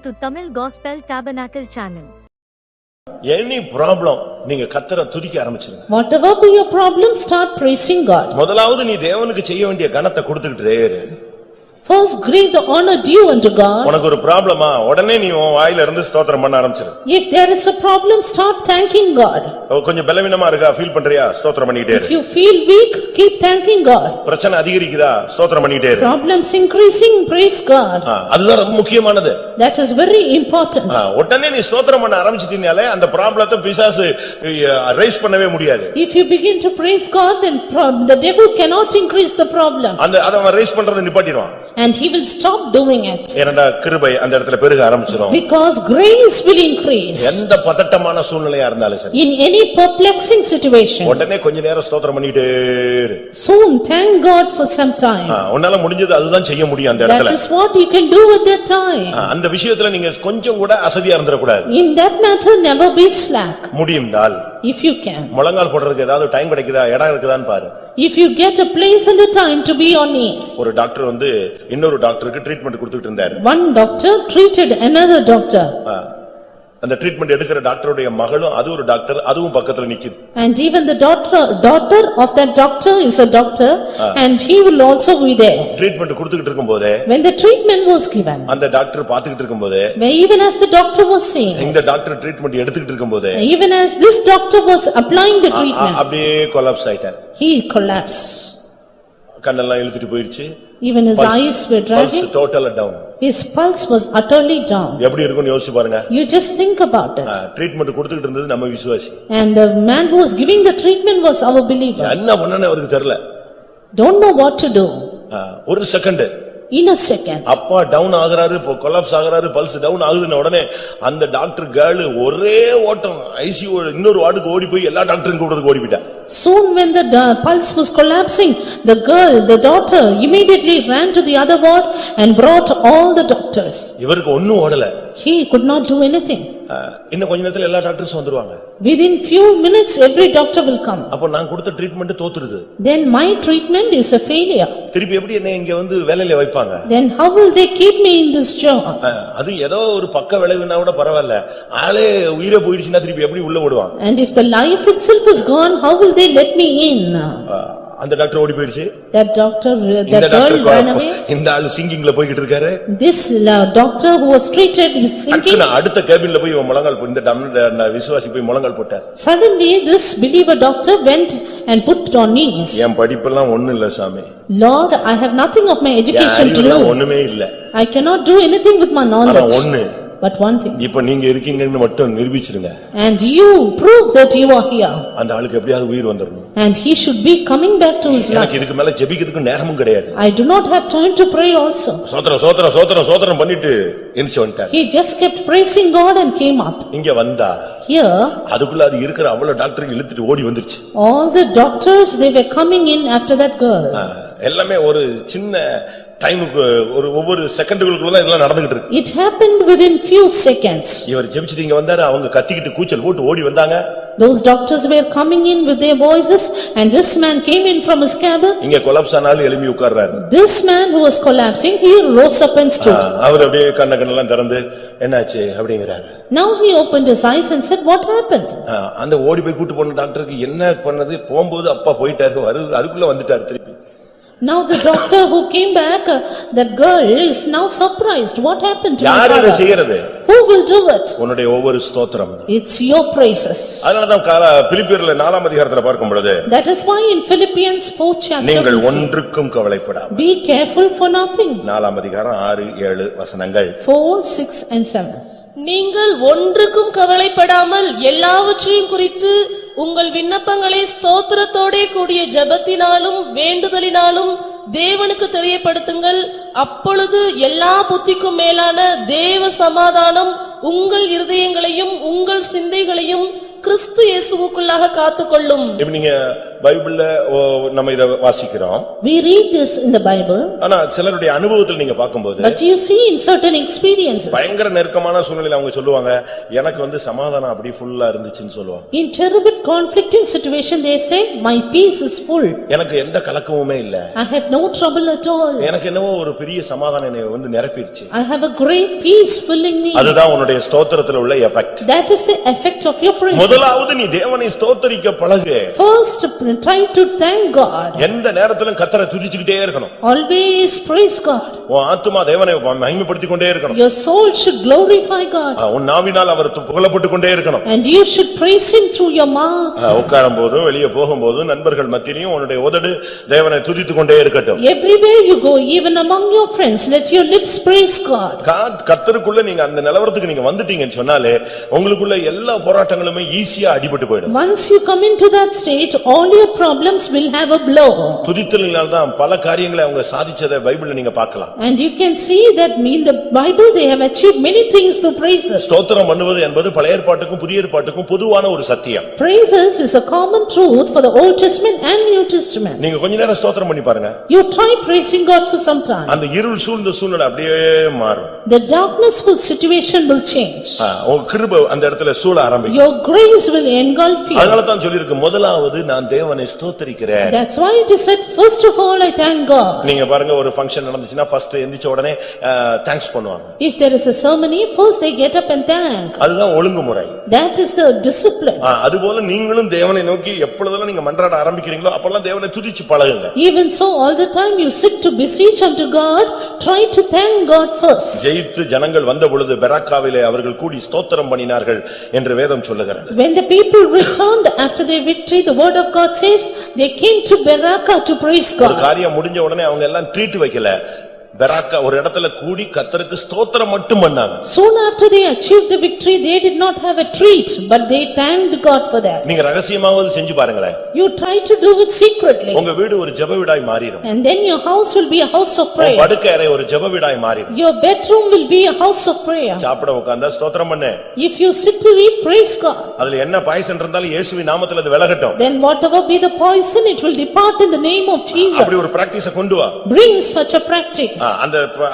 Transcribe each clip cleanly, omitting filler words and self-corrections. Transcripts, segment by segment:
to Tamil Gospel Tabernacle channel. Any problem நீங்க கர்த்தரை துதிக்க ஆரம்பிச்சிருங்க. Whatever be your problem, start praising God. முதலாவது நீ தேவனுக்கு செய்ய வேண்டிய கனத்தை கொடுத்துக்கிட்டே இரு. First greet the honor due unto God. உனக்கு ஒரு ப்ராப்ளமா உடனே நீ உன் வாயில இருந்து ஸ்தோத்திரம் பண்ண ஆரம்பிச்சிரு. If there is a problem, start thanking God. கொஞ்சம் பலவீனமா இருக்கா ஃபீல் பண்றியா ஸ்தோத்திரம் பண்ணிட்டே இரு. If you feel weak, keep thanking God. பிரச்சனை அதிகரிக்குதா ஸ்தோத்திரம் பண்ணிட்டே இரு. Problems increasing, praise God. அதுதான் ரொம்ப முக்கியமானது. That is very important. உடனே நீ ஸ்தோத்திரம் பண்ண ஆரம்பிச்சிட்டீனாலே அந்த ப்ராப்ளத்தை பிசாசு ரைஸ் பண்ணவே முடியாது. If you begin to praise God, then the devil cannot increase the problem. அத ரைஸ் பண்றதை நிப்பாட்டிடுவான். And he will stop doing it. ஏனடா கிருபை அந்த இடத்துல பெருக ஆரம்பிச்சிரும். Because grace will increase. எந்த பதட்டமான சூழ்நிலையா இருந்தாலும் சரி. In any perplexing situation. உடனே கொஞ்ச நேரம் ஸ்தோத்திரம் பண்ணிட்டே இரு. Soon thank God for some time. உன்னால முடிஞ்சது அதுதான் செய்ய முடியும் அந்த இடத்துல. That is what you can do at that time. அந்த விஷயத்துல நீங்க கொஞ்சம் கூட அசதியா இருந்திர கூடாது. In that matter, never be slack. முடியும்தால் if you can. முழங்கால் போடுறதுக்கு ஏதாவது டைம் கிடைக்குதா இடம் இருக்குதான்னு பாரு. If you get a place and a time to be on knees. ஒரு டாக்டர் வந்து இன்னொரு டாக்டருக்கு ட்ரீட்மென்ட் கொடுத்துட்டு இருந்தார். One doctor treated another doctor. அந்த ட்ரீட்மென்ட் எடுக்கிற டாக்டருடைய மகளும் அது ஒரு டாக்டர் அதுவும் பக்கத்துல நிக்குது. And even the daughter of that doctor is a doctor and he will also be there. Treatment கொடுத்துக்கிட்டு இருக்கும்போதே when the treatment was given. அந்த டாக்டர் பாத்துக்கிட்டு இருக்கும்போதே even as the doctor was saying. இந்த டாக்டர் ட்ரீட்மென்ட் எடுத்துக்கிட்டு இருக்கும்போதே even as this doctor was applying the treatment. அப்படியே collapse ஆயிட்டார். he collapsed. கண்ணெல்லாம் இழுத்துட்டு போயிடுச்சு. Even his eyes were dragging. Pulse totally down. His pulse was utterly down. எப்படி இருக்கும்னு யோசிச்சு பாருங்க. You just think about it. Treatment கொடுத்துக்கிட்டு இருந்தது நம்ம விசுவாசி. And the man who was giving the treatment was our believer. என்ன பண்ணனே அவருக்கு தெரியல. Don't know what to do. ஒரு செகண்ட். In a second. அப்பா டவுன் ஆகுறாரு, கொலாப்ஸ் ஆகுறாரு, பல்ஸ் டவுன் ஆகுதுன உடனே அந்த டாக்டர் கேர்ள் ஒரே ஓட்டம் ஐசியூ இன்னொரு வார்டுக்கு ஓடி போய் எல்லா டாக்டரையும் கூப்பிடுறதுக்கு ஓடி போய்ட்டா. Soon when the pulse was collapsing, the girl, the daughter immediately ran to the other ward and brought all the doctors. இவருக்கு ஒண்ணும் ஓடல. He could not do anything. இன்னும் கொஞ்ச நேரத்துல எல்லா டாக்டர்ஸும் வந்துருவாங்க. Within few minutes every doctor will come. அப்ப நான் கொடுத்த treatment தோத்துருது. Then my treatment is a failure. திருப்பி எப்படி என்ன இங்க வந்து வேலையில வைப்பாங்க? Then how will they keep me in this job? அது ஏதோ ஒரு பக்க விளைவுனா கூட பரவாயில்லை. ஆளே உயிரே போயிடுச்சுனா திருப்பி எப்படி உள்ள ஓடுவாங்க? And if the life itself is gone, how will they let me in? அந்த டாக்டர் ஓடி போயிடுச்சு. That doctor, that girl ran away. இந்த ஆளு சிங்கிங்ல போயிட்டு இருக்காரு. This doctor who was treated is singing. அடுத்த கேபின்ல போய் முழங்கால் இந்த டம்ன விசுவாசி போய் முழங்கால் போட்டார். Suddenly this believer doctor went and put on knees. என் படிப்பெல்லாம் ஒண்ணும் இல்ல சாமி. Lord, I have nothing of my education to do. ஒண்ணுமே இல்ல. I cannot do anything with my knowledge. ஆனா ஒண்ணு. But one thing. இப்போ நீங்க இருக்கீங்கன்னு மட்டும் நிரூபிச்சிருங்க. And you prove that you are here. அந்த ஆளுக்கு எப்படியாவது உயிர் வந்துறணும். And he should be coming back to his life. எனக்கு இதுக்கு மேல ஜெபிக்கிறதுக்கு நேரமும் கிடையாது. I do not have time to pray also. சோத்ரம் பண்ணிட்டு எந்திச்சு வந்துட்டார். He just kept praising God and came up. இங்க வந்தா Here அதுக்குள்ள அது இருக்கிற அவ்வளவு டாக்டர் இழுத்துட்டு ஓடி வந்துருச்சு. all the doctors they were coming in after that girl. எல்லாமே ஒரு சின்ன டைமுக்கு ஒவ்வொரு செகண்டுகளுக்குள்ள தான் இதெல்லாம் நடந்துகிட்டு இருக்கு. It happened within few seconds. இவர் ஜெபிச்சிட்டு இங்க வந்தாரு, அவங்க கத்திக்கிட்டு கூச்சல் போட்டு ஓடி வந்தாங்க. Those doctors were coming in with their voices and this man came in from his cabin. இங்க கொலாப்ஸ் ஆனாலும் எழும்பி உட்கார்றாரு. This man who was collapsing, he rose up and stood. அவர் அப்படியே கண்ணெல்லாம் திறந்து என்னாச்சு அப்படிங்கறாரு. Now he opened his eyes and said, what happened? அந்த ஓடி போய் கூட்டி போன டாக்டருக்கு என்ன பண்ணது போம்போது அப்பா போயிட்டாரு அதுக்குள்ள வந்துட்டாரு திருப்பி. Now the doctor who came back, that girl is now surprised. What happened to her? யார் இத செய்யறது? Who will do it? உன்னுடைய ஒவ்வொரு ஸ்தோத்திரம். It's your praises. அதனால தான் பிலிப்பியர்ல 4ஆம் அதிகாரத்துல பார்க்கும் பொழுது That is why in Philippians 4th chapter நீங்கள் ஒன்றுக்கும் கவலைப்படாமல் be careful for nothing. 4ஆம் அதிகாரம் 6 7 வசனங்கள் 4 6 and 7. நீங்கள் ஒன்றுக்கும் கவலைப்படாமல் எல்லாவற்றையும் குறித்து உங்கள் விண்ணப்பங்களை ஸ்தோத்திரத்தோடே கூடிய ஜெபத்தினாலும் வேண்டுதலினாலும் தேவனுக்கு தெரியப்படுத்துங்கள். அப்பொழுது எல்லா புத்திக்கும் மேலான தேவ சமாதானம் உங்கள் இருதயங்களையும் உங்கள் சிந்தைகளையும் கிறிஸ்து இயேசுவுக்குள்ளாக காத்துக்கொள்ளும். இப்ப நீங்க பைபிள்ல நம்ம இத வாசிக்கிறோம். We read this in the Bible. ஆனா சிலருடைய அனுபவத்தில் நீங்க பாக்கும்போது But you see in certain experiences. பயங்கர நெருக்கமான சூழ்நிலையில அவங்க சொல்லுவாங்க எனக்கு வந்து சமாதானம் அப்படி ஃபுல்லா இருந்துச்சுன்னு சொல்லுவாங்க. In terrible conflicting situation they say my peace is full. எனக்கு எந்த கலக்கமுமே இல்ல. I have no trouble at all. எனக்கு என்னவோ ஒரு பெரிய சமாதானம் என்னை வந்து நிரப்பிடுச்சு. I have a great peace filling me. அதுதான் உன்னுடைய ஸ்தோத்திரத்துல உள்ள effect. That is the effect of your praise. முதலாவது நீ தேவனை ஸ்தோத்திரிக்க பழகு. First try to thank God. எந்த நேரத்திலும் கர்த்தரை துதிச்சுக்கிட்டே இருக்கணும். Always praise God. உன் ஆத்துமா தேவனை மகிமைப்படுத்திக் கொண்டே இருக்கணும். Your soul should glorify God. உன் நாவினால் அவர் புகழப்பட்டு கொண்டே இருக்கணும். And you should praise him through your mouth. உட்காரும் போதும் வெளியே போகும்போதும் நண்பர்கள் மத்தியிலும் உன்னுடைய உதடு தேவனை துதித்துக் கொண்டே இருக்கட்டும். Everywhere you go, even among your friends, let your lips praise God. கர்த்தருக்குள்ள நீங்க அந்த நிலவரத்துக்கு நீங்க வந்துட்டீங்கன்னு சொன்னாலே உங்களுக்குள்ள எல்லா போராட்டங்களுமே ஈஸியா அடிபட்டு போயிடும். Once you come into that state, all your problems will have a blow. துதித்தலினால் தான் பல காரியங்களை அவங்க சாதிச்சதை பைபிள்ல நீங்க பார்க்கலாம். And you can see that in the Bible they have achieved many things through praises. ஸ்தோத்திரம் பண்ணுவது என்பது பழைய ஏற்பாட்டுக்கும் புதிய ஏற்பாட்டுக்கும் பொதுவான ஒரு சத்தியம். Praises is a common truth for the Old Testament and New Testament. நீங்க கொஞ்ச நேரம் ஸ்தோத்திரம் பண்ணி பாருங்க. You try praising God for some time. அந்த இருள் சூழ்ந்த சூழ்நிலை அப்படியே மாறும். The darknessful situation will change. உங்க கிருபை அந்த இடத்துல சூழ ஆரம்பிக்கும். Your grace will engulf you. அதனால தான் சொல்லிருக்கு முதலாவது நான் தேவனை ஸ்தோத்திரிக்கிறேன். That's why it is said first of all I thank God. நீங்க பாருங்க ஒரு ஃபங்க்ஷன் நடந்துச்சுனா ஃபர்ஸ்ட் எந்திச்ச உடனே தேங்க்ஸ் பண்ணுவாங்க. If there is a ceremony, first they get up and thank. அதுதான் ஒழுங்குமுறை. That is the discipline. அதுபோல நீங்களும் தேவனை நோக்கி எப்பொழுதெல்லாம் நீங்க மன்றாட ஆரம்பிக்கிறீங்களோ அப்பொழுது தேவனை துதிச்சு பழகுங்க. Even so, all the time you sit to beseech unto God, try to thank God first. ஜெயித்து ஜனங்கள் வந்த பொழுது பெராக்காவிலே அவர்கள் கூடி ஸ்தோத்திரம் பண்ணினார்கள் என்று வேதம் சொல்லுகிறது. When the people returned after their victory, the word of God says, they came to Beraka to praise ஒரு God. காரியம் முடிஞ்ச உடனே அவங்க எல்லாம் ட்ரீட் வைக்கல. பெராக்கா ஒரு இடத்துல கூடி கர்த்தருக்கு ஸ்தோத்திரம் மட்டும் பண்ணாங்க. Soon after they achieved the victory, they did not have a treat, but they thanked God for that. நீங்க ரகசியமாவது செஞ்சு பாருங்களேன். You try to do it secretly. உங்க வீடு ஒரு ஜெப வீடாய் மாறிடும். And then your house will be a house of prayer. படுக்கை அறை ஒரு ஜெப வீடாய் மாறிடும். Your bedroom will be a house of prayer. சாப்பிட உட்கார்ந்தா ஸ்தோத்திரம் பண்ணு. If you sit to eat, praise God. அதுல என்ன பாய்சன் இருந்தாலும் இயேசுவின் நாமத்துல அது விலகட்டும். Then whatever be the poison, it will depart in the name of Jesus. அப்படி ஒரு பிராக்டீஸ் கொண்டு வா. Bring such a practice.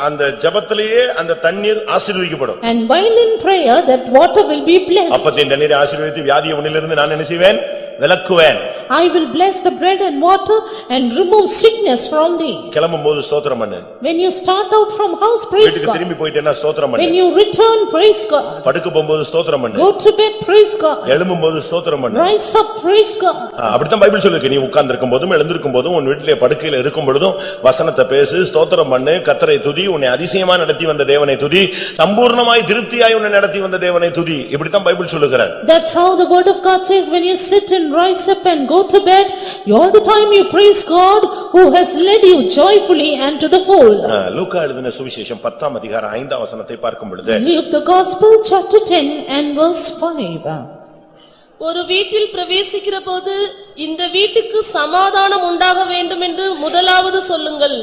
அந்த ஜெபத்திலேயே அந்த தண்ணீர் ஆசீர்வதிக்கப்படும். And while in prayer, that water will be blessed. அப்பத்தின் தண்ணீரை ஆசீர்வதித்து வியாதியை உன்னிலிருந்து நான் என்ன செய்வேன்? விலக்குவேன். I will bless the bread and water and remove sickness from thee. கிளம்பும்போது ஸ்தோத்திரம் பண்ணு. When you start out from house, praise வீட்டுக்கு God. திரும்பி போய்ட்டேன்னா ஸ்தோத்திரம் பண்ணு. When you return, praise God. படுக்க போகும்போது ஸ்தோத்திரம் பண்ணு. Go to bed, praise God. எழும்பும்போது ஸ்தோத்திரம் பண்ணு. Rise up, praise God. அப்படிதான் பைபிள் சொல்லிருக்கு. நீ உட்கார்ந்திருக்கும் போதும் எழுந்திருக்கும் போதும் உன் வீட்டிலே படுக்கையில இருக்கும் பொழுதும் வசனத்தை பேசு, ஸ்தோத்திரம் பண்ணு, கர்த்தரை துதி, உன்னை அதிசயமா நடத்தி வந்த தேவனை துதி, சம்பூர்ணமாய் திருப்தியாய் உன்னை நடத்தி வந்த தேவனை துதி. இப்படித்தான் பைபிள் சொல்லுகிறது. That's how the word of God says, when you sit and rise up and go to bed, all the time you praise God who has led you joyfully and to the fold. லூக்கா எழுதின சுவிசேஷம் 10ஆம் அதிகாரம் 5ஆம் வசனத்தை பார்க்கும் பொழுது Luke the Gospel chapter 10 and verse 5. ஒரு வீட்டில் பிரவேசிக்கிற போது இந்த வீட்டுக்கு சமாதானம் உண்டாக வேண்டும் என்று முதலாவது சொல்லுங்கள்.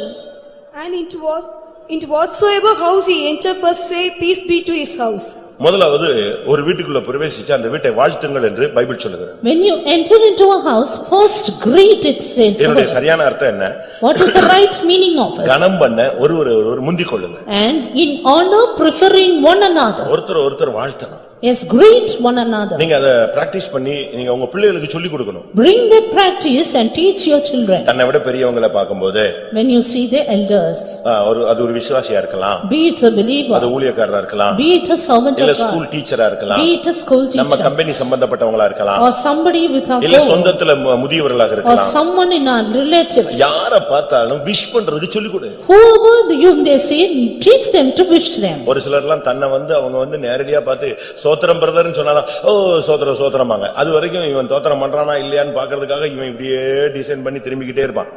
And into whatsoever house he enter, first say, peace be to his house. முதலாவது ஒரு வீட்டுக்குள்ள பிரவேசிச்சு அந்த வீட்டை வாழ்த்துங்கள் என்று பைபிள் சொல்லுகிறது. When you enter into a house, first greet it, says. இதனுடைய சரியான அர்த்தம் என்ன? What is the right meaning of it? கனம் பண்ண ஒருவர் முந்திக் கொள்ளுங்க. And in honor preferring one another. ஒருத்தர் வாழ்த்தணும். Yes, greet one another. நீங்க அத பிராக்டீஸ் பண்ணி நீங்க உங்க பிள்ளைகளுக்கு சொல்லி கொடுக்கணும். Bring the practice and teach your children. தன்னை விட பெரியவங்களை பாக்கும்போது When you see the elders, அது ஒரு விசுவாசியா இருக்கலாம், be it a believer, அது ஊழியக்காரரா இருக்கலாம், be it a servant of இல்ல God, ஸ்கூல் டீச்சரா இருக்கலாம், be it a school நம்ம teacher, கம்பெனி சம்பந்தப்பட்டவங்களா இருக்கலாம், or somebody with a இல்ல goal, சொந்தத்துல முதியவர்களாக or இருக்கலாம். someone in our relatives. யார பார்த்தாலும் விஷ் பண்றதுக்கு சொல்லி கொடு. Whoever they say, teach them to wish them. ஒரு சிலர்லாம் தன்னை அவங்க நேரடியா பார்த்து சோத்திரம் பிரதர்னு சொன்னாலும் ஓ சோத்திரமாங்க. அது வரைக்கும் இவன் தோத்திரம் பண்றானா இல்லையான்னு பாக்குறதுக்காக இவன் இப்படியே டிசைன் பண்ணி திரும்பிக்கிட்டே இருப்பான்.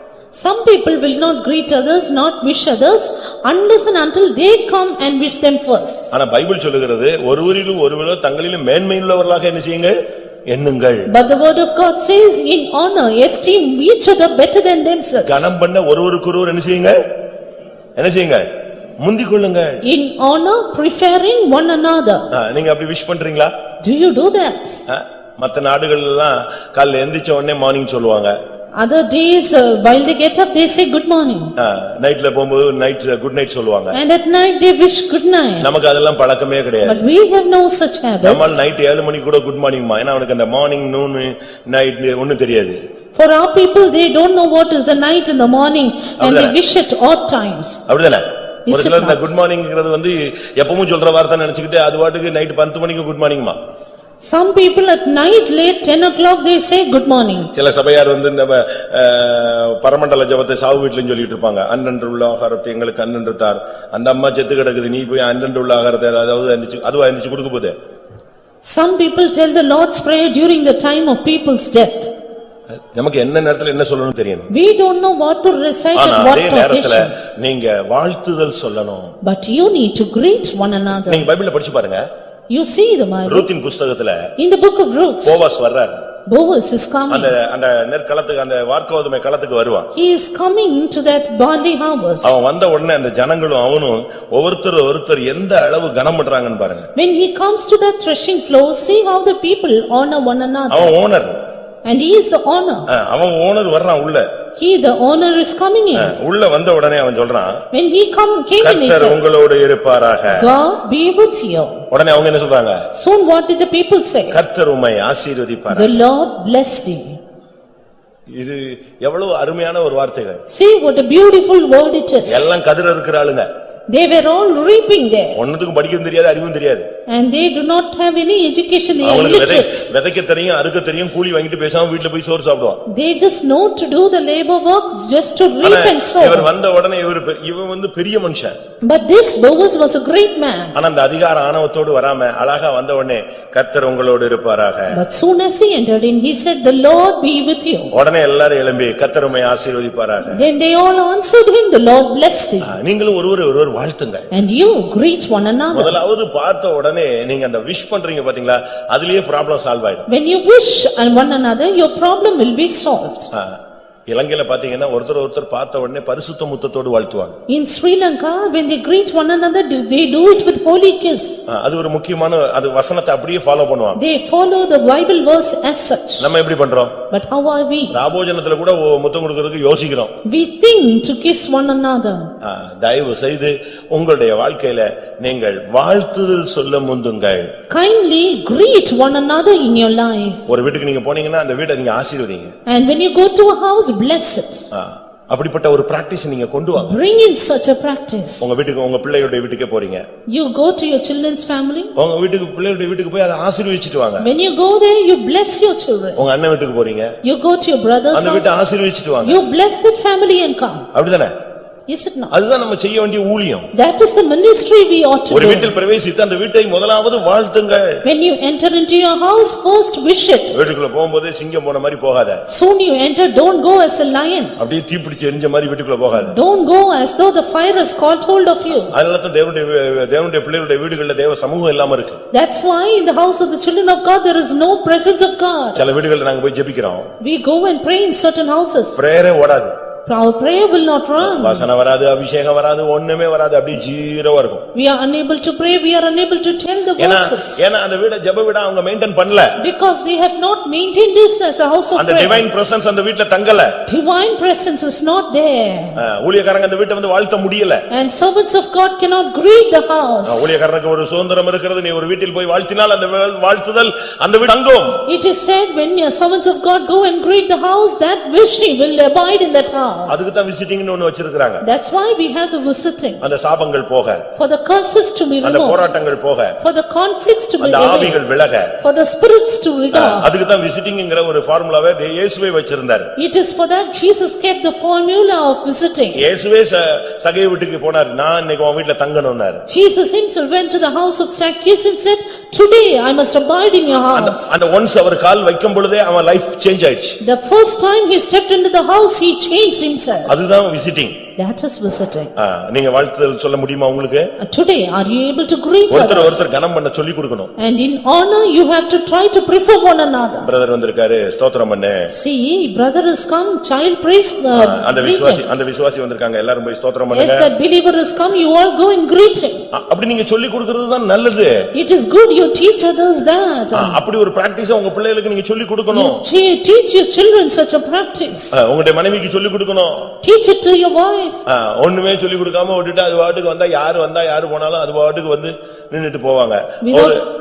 Some people will not greet others, not wish others, unless and until they come and wish them first. ஆனா பைபிள் சொல்லுகிறது ஒருவரிலும் தங்களிலும் மேன்மையுள்ளவர்களாக என்ன செய்யுங்க எண்ணுங்கள். But the word of God says, in honor esteem each other better than themselves. கனம் பண்ண ஒருவருக்கொருவர் என்ன செய்யுங்க முந்திக் கொள்ளுங்க. In honor preferring one another. நீங்க அப்படி விஷ் பண்றீங்களா? Do you do that? மத்த நாடுகள் எல்லாம் காலைல எந்திரிச்ச உடனே மார்னிங் சொல்லுவாங்க. Other days, while they get up, they say good morning. நைட்ல போகும்போது நைட் குட் நைட் சொல்லுவாங்க. And at night they wish good night. நமக்கு அதெல்லாம் பழக்கமே கிடையாது. But we have no such habit. நம்ம நைட் 7 மணிக்கு கூட குட் மார்னிங்மா, ஏன்னா அவனுக்கு அந்த மார்னிங் நூன் நைட் ஒண்ணும் தெரியாது. For our people, they don't know what is the night and the morning, and they wish at odd times. அப்படிதானே? ஒரு சிலர் இந்த குட் மார்னிங்ங்கிறது வந்து எப்பவும் சொல்ற வார்த்தை நினைச்சுக்கிட்டு அது வாட்டுக்கு நைட் 10 மணிக்கு good மார்னிங்மா. Some people at night late 10 o'clock they say good morning. சில சபையார் வந்து இந்த பரமண்டல ஜெபத்தை சாவு வீட்லயும் சொல்லிட்டு இருப்பாங்க. அன்னன்று உள்ள ஆகாரத்தை எங்களுக்கு அன்னன்று தார். அந்த அம்மா செத்து கிடக்குது, நீ போய் அன்னன்று உள்ள ஆகாரத்தை அதுவா எந்திரிச்சு கொடுக்க போகுது. Some people tell the Lord's prayer during the time of people's death. நமக்கு என்ன நேரத்துல என்ன சொல்லணும்னு தெரியும். We don't know what to recite at what occasion. நீங்க வாழ்த்துதல் சொல்லணும். But you need to greet one another. நீங்க பைபிள்ல படிச்சு பாருங்க. You see the Bible. ரூத்தின் புத்தகத்துல in the book of Ruth, Boaz வர்றார். Boaz is coming. அந்த நெற்களத்துக்கு அந்த வார்க்கோதுமை களத்துக்கு வருவான். He is coming to that barley harvest. அவன் வந்த உடனே அந்த ஜனங்களும் அவனும் ஒருத்தர் எந்த அளவு கனம் பண்றாங்கன்னு பாருங்க. When he comes to that threshing floor, see how the people honor one another. அவன் owner. And he is the owner. அவன் ஓனர் வர்றான் உள்ள. He the owner is coming in. உள்ள வந்த உடனே அவன் சொல்றான், when he came in, he said, கர்த்தர் உங்களோடு இருப்பாராக. God be with you. உடனே அவங்க என்ன சொல்றாங்க? Soon what did the people say? கர்த்தர் உம்மை ஆசீர்வதிப்பாராக. The Lord bless thee. இது எவ்வளவு அருமையான ஒரு வார்த்தைகள். See what a beautiful word it is. எல்லாம் கதிர் இருக்கிற ஆளுங்க. They were all reaping there. ஒண்ணுத்துக்கும் படிக்கவும் தெரியாது, அறிவும் தெரியாது. And they do not have any education, they are illiterate. விதைக்க தெரியும், அறுக்க தெரியும், கூலி வாங்கிட்டு பேசாம வீட்ல போய் சோறு சாப்பிடுவான். They just know to do the labor work, just to reap and sow. இவர் வந்த உடனே இவன் வந்து பெரிய மனுஷன். But this Boaz was a great man. ஆனா அந்த அதிகார ஆணவத்தோடு வராம அழகா வந்த உடனே கர்த்தர் உங்களோடு இருப்பாராக. But soon as he entered in, he said, the Lord be with you. உடனே எல்லாரும் எழும்பி கர்த்தர் உம்மை ஆசீர்வதிப்பாராக. Then they all answered him, the Lord bless thee. நீங்களும் ஒருவர் வாழ்த்துங்க. And you greet one another. முதலாவது பார்த்த உடனே நீங்க அந்த விஷ் பண்றீங்க பாத்தீங்களா, அதுலயே ப்ராப்ளம் சால்வ் ஆயிடும். When you wish one another, your problem will be solved. இலங்கையில பாத்தீங்கன்னா ஒருத்தர் பார்த்த உடனே பரிசுத்த முத்தத்தோடு வாழ்த்துவாங்க. In Sri Lanka, when they greet one another, they do it with holy kiss. அது ஒரு முக்கியமான அது வசனத்தை அப்படியே ஃபாலோ பண்ணுவாங்க. They follow the Bible verse as such. நம்ம எப்படி பண்றோம்? But how are we? ராபோஜனத்துல கூட முத்தம் கொடுக்கிறதுக்கு யோசிக்கிறோம். We think to kiss one another. தயவு செய்து உங்களுடைய வாழ்க்கையில நீங்கள் வாழ்த்துதல் சொல்ல முந்துங்கள். Kindly greet one another in your life. ஒரு வீட்டுக்கு நீங்க போனீங்கன்னா அந்த வீட்டை நீங்க ஆசீர்வதிங்க. And when you go to a house, bless it. அப்படிப்பட்ட ஒரு பிராக்டீஸ் நீங்க கொண்டு வாங்க. Bring in such a practice. உங்க வீட்டுக்கு உங்க பிள்ளையோட வீட்டுக்கே போறீங்க. You go to your children's family. உங்க வீட்டுக்கு பிள்ளையோட வீட்டுக்கு போய் அதை ஆசீர்வதிச்சிட்டு வாங்க. When you go there, you bless your children. உங்க அண்ணன் வீட்டுக்கு போறீங்க. You go to your brother's house. அந்த வீட்டை ஆசீர்வதிச்சிட்டு வாங்க. You bless that family and come. அப்படிதானே? Is it not? அதுதான் நம்ம செய்ய வேண்டிய ஊழியம். That is the ministry we ought to do. ஒரு வீட்டில் பிரவேசித்து அந்த வீட்டை முதலாவது வாழ்த்துங்கள். When you enter into your house, first wish it. வீட்டுக்குள்ள போகும்போது சிங்கம் போன மாதிரி போகாத. Soon you enter, don't go as a lion. அப்படியே தீப்பிடிச்சு எரிஞ்ச மாதிரி வீட்டுக்குள்ள போகாத. Don't go as though the fire has caught hold of you. அதனால தான் தேவனுடைய பிள்ளைகளுடைய வீடுகளில் தேவ சமூகம் இல்லாம இருக்கு. That's why in the house of the children of God there is no presence of God. சில வீடுகளில் நாங்க போய் ஜெபிக்கிறோம். We go and pray in certain houses. பிரேயரே ஓடாது. Our prayer will not run. வசனம் வராது, அபிஷேகம் வராது, ஒண்ணுமே வராது, அப்படியே ஜீரோவா இருக்கும். We are unable to pray, we are unable to tell the verses. ஏன்னா அந்த வீட ஜெப வீட அவங்க மெயின்டைன் பண்ணல. Because they have not maintained this as a house of prayer. அந்த டிவைன் பிரசன்ஸ் அந்த வீட்ல தங்கல. Divine presence is not there. ஊழியக்காரங்க அந்த வீட்டை வந்து வாழ்த்த முடியல. And servants of God cannot greet the house. ஊழியக்காரனுக்கு ஒரு சுதந்திரம் இருக்கிறது, நீ ஒரு வீட்டில் போய் வாழ்த்தினால் அந்த வாழ்த்துதல் அந்த வீடு தங்கும். It is said when your servants of God go and greet the house, that wishing will abide in that house. அதுக்கு தான் விசிட்டிங்னு ஒன்னு வச்சிருக்காங்க. That's why we have the visiting. அந்த சாபங்கள் போக, for the curses to be removed, அந்த போராட்டங்கள் போக, for the conflicts to be அந்த ஆவிகள் விலக, for the spirits to return. அதுக்கு தான் விசிட்டிங்ங்கற ஒரு ஃபார்முலாவை இயேசுவே வச்சிருந்தார். It is for that Jesus kept the formula of visiting. இயேசுவே சகேயு வீட்டுக்கு போனார், நான் இன்னைக்கு உன் வீட்ல தங்கணும்னார். Jesus himself went to the house of Zacchaeus and said, today I must abide in your house. அந்த once அவர் கால் வைக்கும் பொழுதே அவன் லைஃப் சேஞ்ச் ஆயிடுச்சு. The first time he stepped into the house, he changed himself. அதுதான் visiting. That is visiting. நீங்க வாழ்த்துதல் சொல்ல முடியுமா உங்களுக்கு? Today, are you able to greet ஒருத்தர் others? கனம் பண்ண சொல்லி கொடுக்கணும். And in honor, you have to try to prefer one another. Brother வந்திருக்காரு, ஸ்தோத்திரம் பண்ணு. See, brother has come, child praise. அந்த விசுவாசி வந்திருக்காங்க, எல்லாரும் போய் ஸ்தோத்திரம் பண்ணுங்க. Yes, that believer has come, you all go and greet him. அப்படி நீங்க சொல்லி கொடுக்கிறது தான் நல்லது. It is good you teach others that. அப்படி ஒரு பிராக்டீஸ் உங்க பிள்ளைகளுக்கு நீங்க சொல்லி கொடுக்கணும். Teach your children such a practice. உங்களுடைய மனைவிக்கு சொல்லி கொடுக்கணும். Teach it to your wife. ஒண்ணுமே சொல்லி கொடுக்காம விட்டுட்டு அது வாட்டுக்கு வந்தா யாரு போனாலும் அது வாட்டுக்கு வந்து நின்னுட்டு போவாங்க.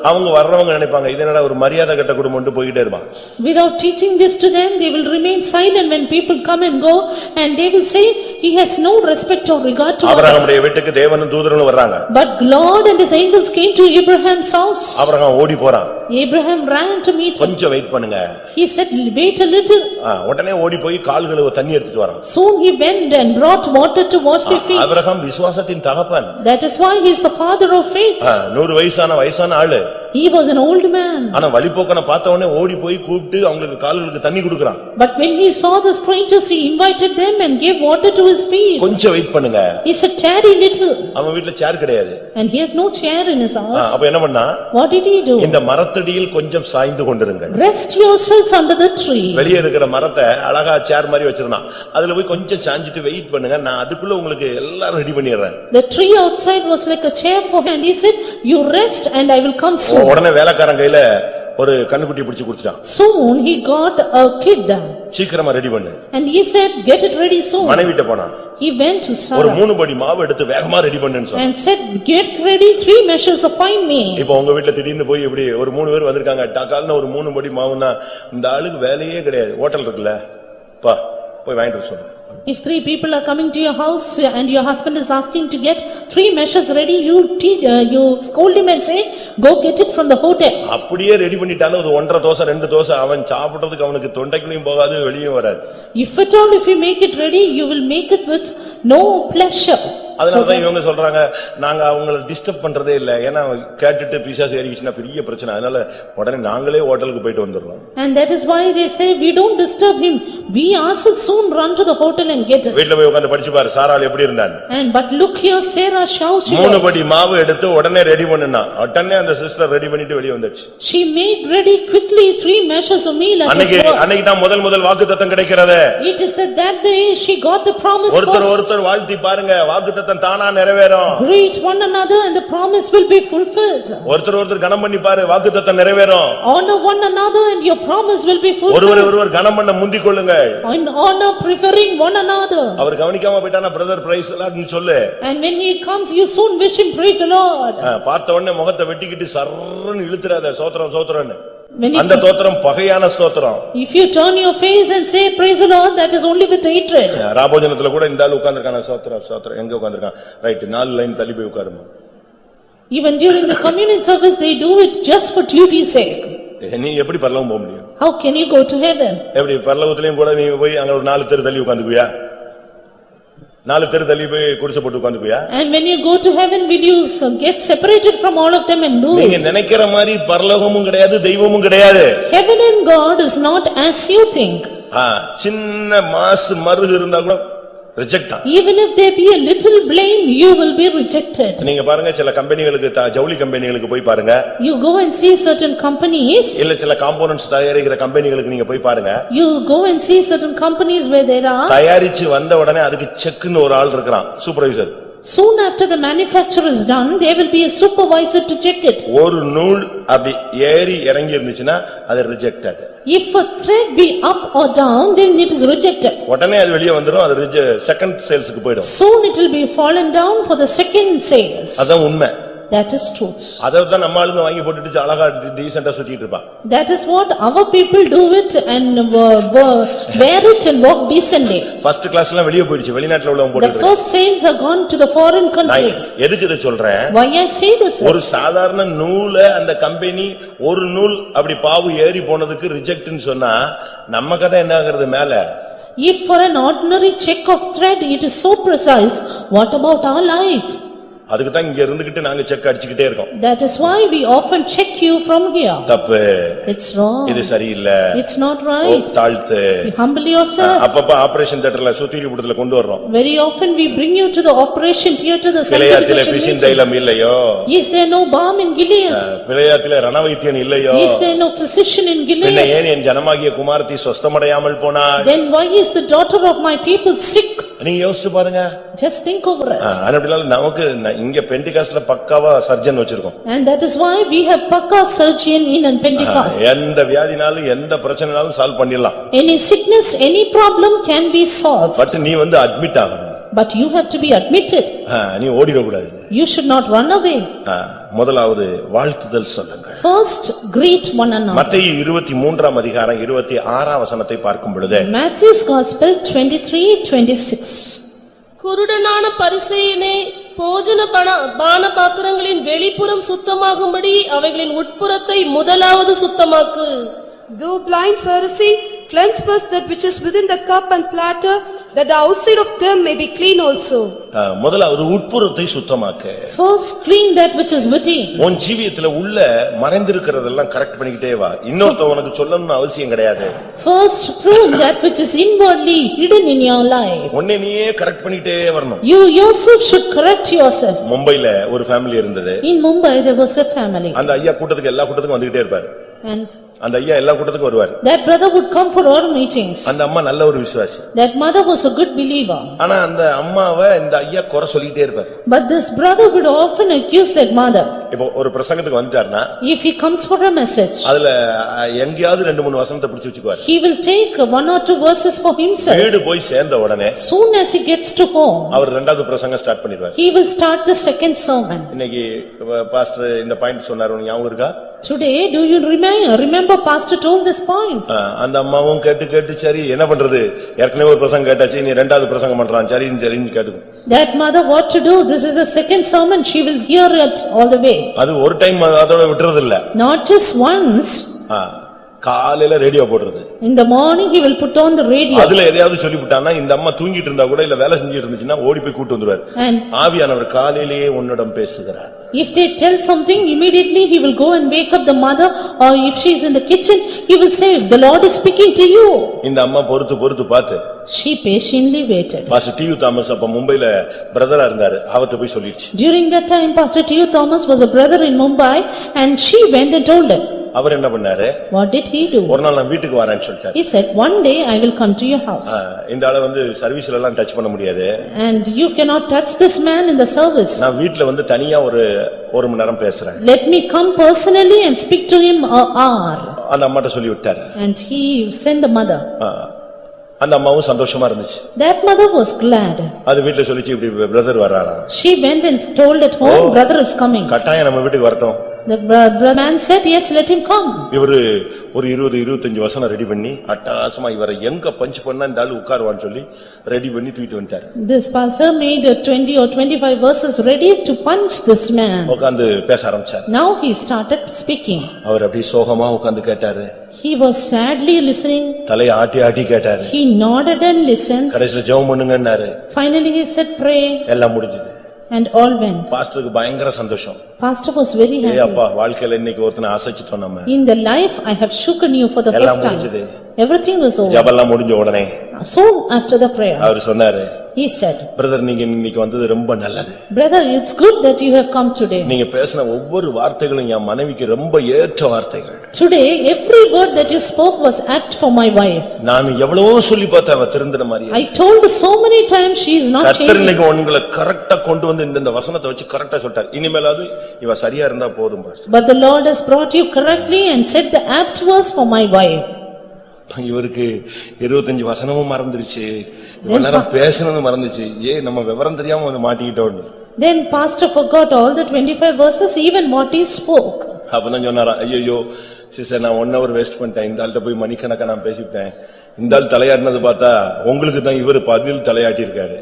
அவங்க வர்றவங்க நினைப்பாங்க இது என்னடா ஒரு மரியாதை கட்ட குடும்பம்னு போயிட்டே இருப்பாங்க. Without teaching this to them, they will remain silent when people come and go, and they will say he has no respect or regard to others. ஆபிரகாமுடைய வீட்டுக்கு தேவனும் தூதர்களும் வர்றாங்க. But Lord and his angels came to Abraham's house. Abraham ஓடி போறான். Abraham ran to meet him. கொஞ்சம் wait பண்ணுங்க. He said wait a little. உடனே ஓடி போய் கால் கழுவ தண்ணி எடுத்துட்டு வரான். Soon he went and brought water to wash their feet. Abraham விசுவாசத்தின் தகப்பன். That is why he is the father of faith. 100 வயசான ஆளு. He was an old man. ஆனா வழிபோக்கனை பார்த்த உடனே ஓடி போய் கூப்பிட்டு அவங்களுக்கு கால்களுக்கு தண்ணி கொடுக்கறான். But when he saw the strangers, he invited them and gave water to his feet. கொஞ்சம் வெயிட் பண்ணுங்க. He said tarry little. அவன் வீட்ல சேர் கிடையாது. And he had no chair in his house. அப்ப என்ன பண்ணா? What did he do? இந்த மரத்தடியில் கொஞ்சம் சாய்ந்து கொண்டிருங்க. Rest yourselves under the tree. வெளிய இருக்கிற மரத்தை அழகா சேர் மாதிரி வச்சிருந்தான். அதுல போய் கொஞ்சம் சாஞ்சிட்டு வெயிட் பண்ணுங்க, நான் அதுக்குள்ள உங்களுக்கு எல்லாம் ரெடி பண்ணிடுறேன். The tree outside was like a chair for him. He said you rest and I will come soon. உடனே வேலைக்காரன் கையில ஒரு கண்ணுக்குட்டி பிடிச்சு கொடுத்துட்டான். Soon he got a kid. சீக்கிரமா ரெடி பண்ணு. And he said get it ready soon. மனைவிட்ட போனான். He went to Sarah. ஒரு 3 படி மாவு எடுத்து வேகமா ரெடி பண்ணுன்னு சொன்னான். And said get ready 3 measures of fine meal. இப்போ உங்க வீட்ல திடீர்னு போய் இப்படி ஒரு 3 பேர் வந்திருக்காங்க, டக்கால்னு ஒரு 3 படி மாவுன்னா இந்த ஆளுக்கு வேலையே கிடையாது. ஹோட்டல் இருக்குல்ல, போய் வாங்கிட்டு சொல்லு. If 3 people are coming to your house and your husband is asking to get 3 measures ready, you scold him and say, go get it from the hotel. அப்படியே ரெடி பண்ணிட்டாலும் ஒரு 1.5 தோசை 2 தோசை அவன் சாப்பிடுறதுக்கு அவனுக்கு தொண்டைக்குள்ளேயும் போகாது வெளியே வராது. If at all if you make it ready, you will make it with no pleasure. அதனாலதான் இவங்க சொல்றாங்க நாங்க அவங்களை டிஸ்டர்ப் பண்றதே இல்ல, ஏன்னா கேட்டுட்டு பிசாசு ஏறிச்சுன்னா பெரிய பிரச்சனை, அதனால உடனே நாங்களே ஹோட்டலுக்கு போயிட்டு வந்துடுறோம். And that is why they say we don't disturb him, we ourselves soon run to the hotel and get it. வீட்ல போய் உட்கார்ந்து படிச்சு பாரு சாராள் எப்படி இருந்தான். And but look here Sarah how she was. 3 படி மாவு எடுத்து உடனே ரெடி பண்ணுனா உடனே அந்த சிஸ்டர் ரெடி பண்ணிட்டு வெளிய வந்துச்சு. She made ready quickly 3 measures of meal at his work. அன்னைக்கு தான் முதல் வாக்குத்தத்தம் கிடைக்கிறது. It is that day she got the promise first. ஒருத்தர் வாழ்த்தி பாருங்க, வாக்குத்தத்தம் தானா நிறைவேறும். Greet one another and the promise will be fulfilled. ஒருத்தர் கனம் பண்ணி பாரு, வாக்குத்தத்தம் நிறைவேறும். Honor one another and your promise will be fulfilled. ஒருவர் கனம் பண்ண முந்திக் கொள்ளுங்க. And honor preferring one another. அவர் கவனிக்காம போய்ட்டானா பிரதர் பிரைஸ் லார்ட்னு சொல்லு. And when he comes you soon wish him praise the Lord. பார்த்த உடனே முகத்தை வெட்டிக்கிட்டு சர்றன்னு இழுத்துறாத சோத்ரம்னு. அந்த ஸ்தோத்திரம் பகையான ஸ்தோத்திரம். If you turn your face and say praise the Lord, that is only with hatred. ராபோஜனத்துல கூட இந்த ஆளு உட்கார்ந்திருக்கான ஸ்தோத்திரம் எங்க உட்கார்ந்திருக்கான், ரைட் 4 லைன் தள்ளி போய் உட்காருமா. Even during the communion service they do it just for duty's sake. நீ எப்படி பரலோகம் போக முடியும்? How can you go to heaven? எப்படி பரலோகத்திலயும் கூட நீ போய் அங்க ஒரு 4 தெரு தள்ளி உட்கார்ந்துக்குவியா? 4 தெரு தள்ளி போய் குடிசை போட்டு உட்கார்ந்துக்குவியா? And when you go to heaven will you get separated from all of them and do it? நீங்க நினைக்கிற மாதிரி பரலோகமும் கிடையாது தெய்வமும் கிடையாது. Heaven and God is not as you think. சின்ன மாசு மருகு இருந்தா கூட reject. Even if there be a little blame, you will be rejected. நீங்க பாருங்க சில கம்பெனிகளுக்கு ஜவுளி கம்பெனிகளுக்கு போய் பாருங்க. You go and see certain companies. இல்ல சில காம்போனன்ட்ஸ் தயாரிக்கிற கம்பெனிகளுக்கு நீங்க போய் பாருங்க. You go and see certain companies where there are. தயாரிச்சு வந்த உடனே அதுக்கு செக்னு ஒரு ஆள் இருக்கான், supervisor. Soon after the manufacture is done, there will be a supervisor to check it. ஒரு நூல் அப்படி ஏறி இறங்கி இருந்துச்சுன்னா அது rejected. If a thread be up or down, then it is rejected. உடனே அது வெளியே வந்துரும், அது செகண்ட் சேல்ஸ்க்கு போய்டும். Soon it will be fallen down for the second sales. அதான் உண்மை. That is truth. அததான் நம்ம ஆளுங்க வாங்கி போட்டுட்டு அழகா டீசென்ட்டா சுத்திட்டு இருப்பான். That is what our people do it and wear it and walk decently. First கிளாஸ்லாம் வெளிய போயிடுச்சு, வெளிநாட்டுல உள்ளவங்க போட்டுட்டு. The first sales are gone to the foreign countries. எதுக்கு இத சொல்றேன்? Why I say this? ஒரு சாதாரண நூல அந்த கம்பெனி ஒரு நூல் அப்படி பாவு ஏறி போனதுக்கு ரிஜெக்ட்னு சொன்னா நம்ம கதை என்ன ஆகுறது மேல? If for an ordinary check of thread it is so precise, what about our life? அதுக்கு தான் இங்க இருந்துகிட்டு நாங்க செக் அடிச்சுக்கிட்டே இருக்கோம். That is why we often check you from here. தப்பு. It's wrong. இது சரியில்லை. It's not right. தாழ்த்து. You humble yourself. அப்பப்ப ஆபரேஷன் தியேட்டர்ல சுத்திரிபுடத்துல கொண்டு வர்றோம். Very often we bring you to the operation theatre, the பிலேயாத்திலே பிசின் தைலம் இல்லையோ? Is there no balm in Gilead? பிலேயாத்திலே ரணவைத்தியன் இல்லையோ? Is there no physician in Gilead? பின்ன ஏன் என் ஜனமாகிய குமாரத்தி சொஸ்தமடையாமல் போனாள்? Then why is the daughter of my people sick? நீங்க யோசிச்சு பாருங்க. Just think over it. அப்படினால நமக்கு இங்க பெண்டிகாஸ்ட்ல பக்காவா சர்ஜன் வச்சிருக்கோம். And that is why we have pakka surgeon in Pentecost. எந்த வியாதினாலும் எந்த பிரச்சனைனாலும் சால்வ் பண்ணிடலாம். Any sickness, any problem can be solved. But நீ அட்மிட் ஆகணும். But you have to be admitted. நீ ஓடிட கூடாது. You should not run away. முதலாவது வாழ்த்துதல் சொல்லுங்க. First greet one another. மத்தேயு 23ஆம் அதிகாரம் 26ஆம் வசனத்தை பார்க்கும் பொழுது Matthew's Gospel 23:26. குருடனான பரிசேயனே, போஜன பான பாத்திரங்களின் வெளிப்புறம் சுத்தமாகும்படி அவைகளின் உட்புறத்தை முதலாவது சுத்தமாக்கு. Thou blind Pharisee, cleanse first that which is within the cup and platter, that the outside of them may be clean also. முதலாவது உட்புறத்தை சுத்தமாக்க. First clean that which is within. உன் ஜீவியத்துல உள்ள மறைந்திருக்கிறதெல்லாம் கரெக்ட் பண்ணிக்கிட்டே வா. இன்னொருத்தன் உனக்கு சொல்லணும்னு அவசியம் கிடையாது. First prove that which is inwardly hidden in your life. உன்னை நீயே கரெக்ட் பண்ணிட்டே வரணும். You yourself should correct yourself. மும்பைல ஒரு ஃபேமிலி இருந்தது. In Mumbai there was a family. அந்த ஐயா கூட்டத்துக்கு எல்லா கூட்டத்துக்கும் வந்துட்டே இருப்பார். And அந்த ஐயா எல்லா கூட்டத்துக்கும் வருவார். that brother would come for all meetings. அந்த அம்மா நல்ல ஒரு விசுவாசி. That mother was a good believer. ஆனா அந்த அம்மாவை இந்த ஐயா குறை சொல்லிட்டே இருப்பார். But this brother would often accuse that mother. இப்போ ஒரு பிரசங்கத்துக்கு வந்துட்டார்னா If he comes for a message, அதுல எங்கயாவது 2-3 வசனத்தை பிடிச்சு வச்சுக்குவார். he will take 1 or 2 verses for himself. வீடு போய் சேர்ந்த உடனே Soon as he gets to home, அவர் இரண்டாவது பிரசங்கம் ஸ்டார்ட் பண்ணிடுவார். he will start the second sermon. இன்னைக்கு பாஸ்டர் இந்த பாயிண்ட் சொன்னாரு, உங்களுக்கு ஞாபகம் இருக்கா? Today, do you remember pastor told this point? அந்த அம்மாவும் கேட்டு சரி என்ன பண்றது, ஏற்கனவே ஒரு பிரசங்கம் கேட்டாச்சு, நீ இரண்டாவது பிரசங்கம் பண்றான், சரின்னு கேட்டுக்கும். That mother what to do? This is the second sermon, she will hear it all the way. அது ஒரு டைம் அதோட விட்டுறது இல்ல. Not just once. காலையில ரேடியோ போடுறது. In the morning he will put on the radio. அதுல எதையாவது சொல்லிவிட்டானா இந்த அம்மா தூங்கிட்டு இருந்தா கூட இல்ல வேலை செஞ்சிட்டு இருந்துச்சுன்னா ஓடி போய் கூட்டி வந்துருவார். ஆவியானவர் காலையிலேயே உன்னிடம் பேசுகிறார். If they tell something, immediately he will go and wake up the mother, or if she is in the kitchen, he will say, the Lord is speaking to you. இந்த அம்மா பொறுத்து பார்த்து She patiently waited. Pastor D U. Thomas அப்ப மும்பைல பிரதரா இருந்தாரு, அவர்ட்ட போய் சொல்லிடுச்சு. During that time, Pastor T.U. Thomas was a brother in Mumbai, and she went and told him. அவர் என்ன பண்ணாரு? What did he do? ஒரு நாள் நான் வீட்டுக்கு வரேன்னு சொல்லிட்டாரு. He said, one day I will come to your house. இந்த ஆளை சர்வீஸ்ல எல்லாம் டச் பண்ண முடியாது. And you cannot touch this man in the service. நான் வீட்ல தனியா ஒரு மணி நேரம் பேசுறேன். Let me come personally and speak to him an hour. அந்த அம்மாட்ட சொல்லி விட்டாரு. And he sent the mother. அந்த அம்மாவும் சந்தோஷமா இருந்துச்சு. That mother was glad. அது வீட்ல சொல்லிச்சு, இப்படி பிரதர் வராரா. She went and told at home, brother is coming. கட்டாயம் நம்ம வீட்டுக்கு வரட்டும். The man said, yes, let him come. இவரு ஒரு 20-25 வசனம் ரெடி பண்ணி அட்டகாசமா இவரை எங்க பஞ்ச் பண்ணா இந்த ஆளு உட்காருவான்னு சொல்லி ரெடி பண்ணி தூக்கிட்டு வந்துட்டாரு. This pastor made 20 or 25 verses ready to punch this man. உட்கார்ந்து பேச ஆரம்பிச்சார். Now he started speaking. அவர் அப்படியே சோகமா உட்கார்ந்து கேட்டாரு. He was sadly listening. தலையை ஆட்டி கேட்டாரு. He nodded and listened. கடைசில ஜெபம் பண்ணுங்கன்னாரு. Finally he said, pray. எல்லாம் முடிஞ்சது. And all went. பாஸ்டருக்கு பயங்கர சந்தோஷம். Pastor was very happy. அப்பா வாழ்க்கையில இன்னைக்கு ஒருத்தனை அசைச்சிட்டோம் நம்ம. In the life I have shooken you for the first time. Everything was over. ஜெபம்லாம் முடிஞ்ச உடனே So after the prayer, அவர் சொன்னாரு, he said, பிரதர் நீங்க இன்னைக்கு வந்தது ரொம்ப நல்லது. Brother, it's good that you have come today. நீங்க பேசின ஒவ்வொரு வார்த்தைகளும் என் மனைவிக்கு ரொம்ப ஏற்ற வார்த்தைகள். Today every word that you spoke was apt for my wife. நான் எவ்வளவோ சொல்லி பார்த்தேன், அவ திருந்தின மாதிரி. I told so many times she is not changing. கர்த்தர் இன்னைக்கு உங்களை கரெக்ட்டா கொண்டு இந்த வசனத்தை வச்சு கரெக்ட்டா சொல்றார். இனிமேலாவது இவ சரியா இருந்தா போதும் pastor. But the Lord has brought you correctly and said the apt words for my wife. இவருக்கு 25 வசனமும் மறந்துருச்சு, இவ்வளவு நேரம் பேசணும்னு மறந்துச்சு. நம்ம விவரம் தெரியாம மாட்டிக்கிட்டோம். Then pastor forgot all the 25 verses, even what he spoke. அப்பதான் சொன்னாரா, ஐயோ சிஸ்டர் நான் 1 hour வேஸ்ட் பண்ணிட்டேன், இந்த ஆள்கிட்ட போய் மணிக்கணக்கா நான் பேசிவிட்டேன். இந்த ஆள் தலையாடினது பார்த்தா உங்களுக்கு தான் இவர் பதில் தலையாட்டி இருக்காரு.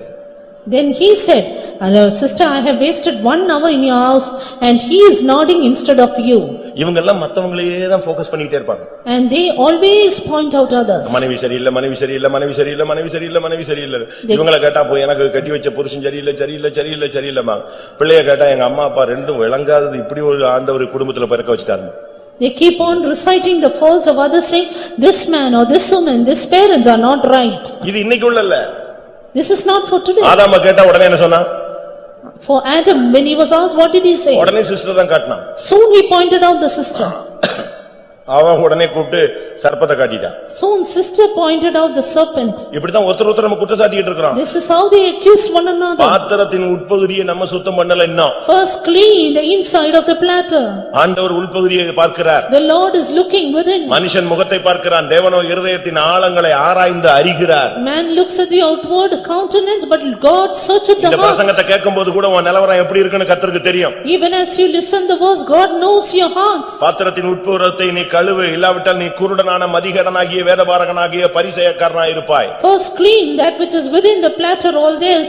Then he said, Sister, I have wasted 1 hour in your house and he is nodding instead of you. இவங்க எல்லாம் மத்தவங்களையே தான் ஃபோக்கஸ் பண்ணிட்டே இருப்பாங்க. And they always point out others. மனைவி சரியில்லை, மனைவி சரியில்லை, மனைவி சரியில்லை, மனைவி சரியில்லை, மனைவி சரியில்லை. இவங்கள கேட்டா போய் எனக்கு கட்டி வச்ச புருஷன் சரியில்லை, சரியில்லை, சரியில்லை, சரியில்லைமா. பிள்ளைய கேட்டா எங்க அம்மா அப்பா ரெண்டும் விளங்காதது இப்படி ஒரு ஆண்டவர் குடும்பத்துல பிறக்க வச்சிட்டாங்க. They keep on reciting the faults of others, saying this man or this woman, these parents are not right. இது இன்னைக்கு உள்ளல்ல. This is not for today. ஆதாம கேட்டா உடனே என்ன சொன்னா? For Adam, when he was asked, what did he say? உடனே sister தான் காட்டினான். Soon he pointed out the sister. அவன் உடனே கூப்பிட்டு சர்ப்பத்தை காட்டிட்டான். Soon sister pointed out the serpent. இப்படிதான் ஒருத்தர் நம்ம குற்றம் சாட்டிட்டு இருக்கோம். This is how they accuse one another. பாத்திரத்தின் உட்பகுதியை நம்ம சுத்தம் பண்ணல இன்னும். First clean the inside of the platter. ஆண்டவர் உள்பகுதியை பார்க்கிறார். The Lord is looking within. மனுஷன் முகத்தை பார்க்கிறான், தேவனோ இருதயத்தின் ஆழங்களை ஆராய்ந்து அறிகிறார். Man looks at the outward countenance, but God searcheth the இந்த heart. பிரசங்கத்தை கேட்கும்போது கூட உன் நிலவரம் எப்படி இருக்குன்னு கர்த்தருக்கு தெரியும். Even as you listen the words, God knows your heart. பாத்திரத்தின் உட்புறத்தை நீ கழுவு, இல்லாவிட்டால் நீ குருடனான மதிகடனாகிய வேதபாரகனாகிய பரிசேயக்காரனாய் இருப்பாய். First clean that which is within the platter, all this,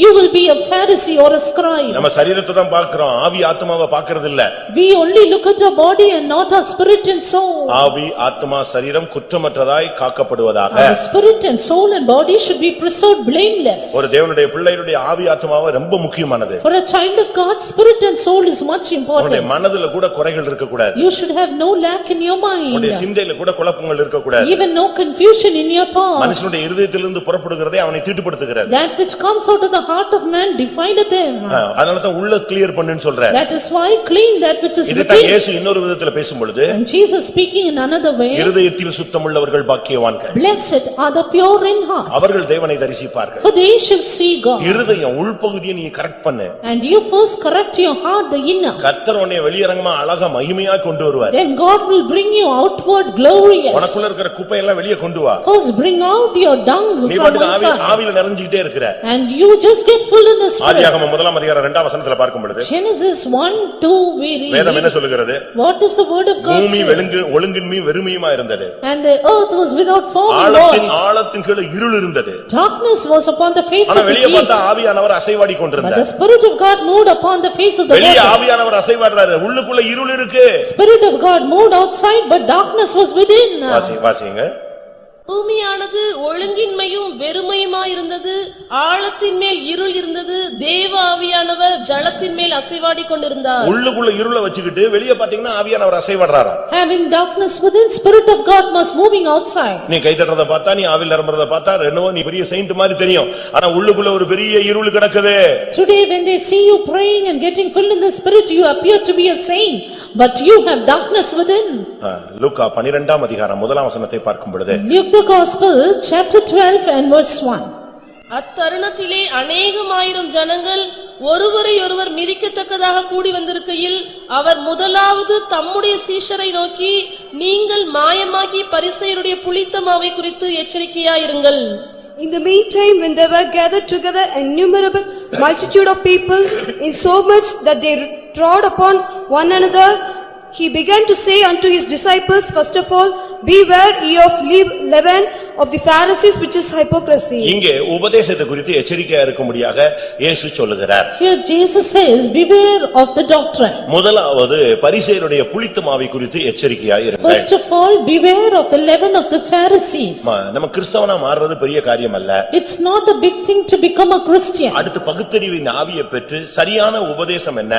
you will be a Pharisee or a scribe. நம்ம சரீரத்தை தான் பார்க்கிறோம், ஆவி ஆத்மாவை பார்க்கிறது இல்ல. We only look at our body and not our spirit and soul. ஆவி ஆத்மா சரீரம் குற்றமற்றதாய் காக்கப்படுவதாக. Our spirit and soul and body should be preserved blameless. ஒரு தேவனுடைய பிள்ளையுடைய ஆவி ஆத்மாவை ரொம்ப முக்கியமானது. For a child of God, spirit and soul is much important. உன்னுடைய மனதுல கூட குறைகள் இருக்க கூடாது. You should have no lack in your mind. உன்னுடைய சிந்தையில கூட குழப்பங்கள் இருக்க கூடாது. Even no confusion in your thoughts. மனுஷனுடைய இருதயத்திலிருந்து புறப்படுகிறதே அவனை தீட்டுப்படுத்துகிறது. That which comes out of the heart of man defileth him. அதனால தான் உள்ள கிளியர் பண்ணுன்னு சொல்றார். That is why clean that which is இத within. இயேசு இன்னொரு விதத்துல பேசும்பொழுது, And Jesus speaking in another way, இருதயத்தில் சுத்தமுள்ளவர்கள் பாக்கியவான்கள். blessed are the pure in heart, அவர்கள் தேவனை தரிசிப்பார்கள். for they shall see God. இருதயம் உள்பகுதியை நீ கரெக்ட் பண்ணு. And you first correct your heart, the inner. கர்த்தர் உன்னை வெளியரங்கமா அழகா மகிமையா கொண்டு வருவார். Then God will bring you outward glorious. உனக்குள்ள இருக்கிற குப்பை எல்லாம் வெளியே கொண்டு வா. First bring out your dung நீ from பாட்டுக்கு inside. ஆவியில நிறைஞ்சிட்டே இருக்கிற. And you just get full in the spirit. ஆதியாகமம் 1:2 வசனத்துல பார்க்கும் பொழுது, Genesis 1:2 we read. வேதம் என்ன சொல்லுகிறது? What does the word of God பூமி say? ஒழுங்கின்மையும் வெறுமையுமா இருந்தது. And the earth was without form and ஆழத்தின் கீழே இருள் இருந்தது. darkness was upon the face ஆனா of the வெளியே deep. பார்த்தா ஆவியானவர் அசைவாடி But கொண்டிருந்தார். the spirit of God moved upon the face of the வெளியே waters. ஆவியானவர் அசைவாடுறாரு, உள்ளுக்குள்ள இருள் இருக்கு. Spirit of God moved outside, but darkness was within. வாசிங்க. பூமியானது ஒழுங்கின்மையும் வெறுமையுமாயிருந்தது, ஆழத்தின் மேல் இருள் இருந்தது, தேவ ஆவியானவர் ஜலத்தின் மேல் அசைவாடி கொண்டிருந்தார். உள்ளுக்குள்ள இருளை வச்சுக்கிட்டு வெளியே பாத்தீங்கன்னா ஆவியானவர் அசைவாடுறாரா? Having darkness within, spirit of God was moving outside. நீ கை தட்டறத பார்த்தா, நீ ஆவில நிரம்பறத பார்த்தா என்னவோ நீ பெரிய செயின்ட் மாதிரி தெரியும். ஆனா உள்ளுக்குள்ள ஒரு பெரிய இருள் கிடக்குது. Today when they see you praying and getting filled in the spirit, you appear to be a saint, but you have darkness within. லூக்கா 12 முதலாம் வசனத்தை பார்க்கும் பொழுது, Luke the Gospel, chapter 12 and verse 1. அத்தருணத்திலே அநேகமாயிரம் ஜனங்கள் ஒருவரை ஒருவர் மிதிக்கத்தக்கதாக கூடி வந்திருக்கையில், அவர் முதலாவது தம்முடைய சீஷரை நோக்கி, நீங்கள் மாயமாகி பரிசேயருடைய புளித்த மாவை குறித்து எச்சரிக்கையாயிருங்கள். In the meantime, when they were gathered together an innumerable multitude of people, in so much that they trod upon one another, he began to say unto his disciples, first of all, beware ye of leaven of the Pharisees, which is hypocrisy. இங்கே உபதேசத்தை குறித்து எச்சரிக்கையா இருக்கும்படியாக இயேசு சொல்லுகிறார். Here Jesus says, beware of the doctrine. முதலாவது பரிசேயருடைய புளித்த மாவை குறித்து எச்சரிக்கையா இருங்கள். First of all, beware of the leaven of the Pharisees. நம்ம கிறிஸ்தவனா மாறுறது பெரிய காரியம் அல்ல. It's not a big thing to become a Christian. அடுத்து பகுத்தறிவின் ஆவியை பெற்று சரியான உபதேசம் என்ன,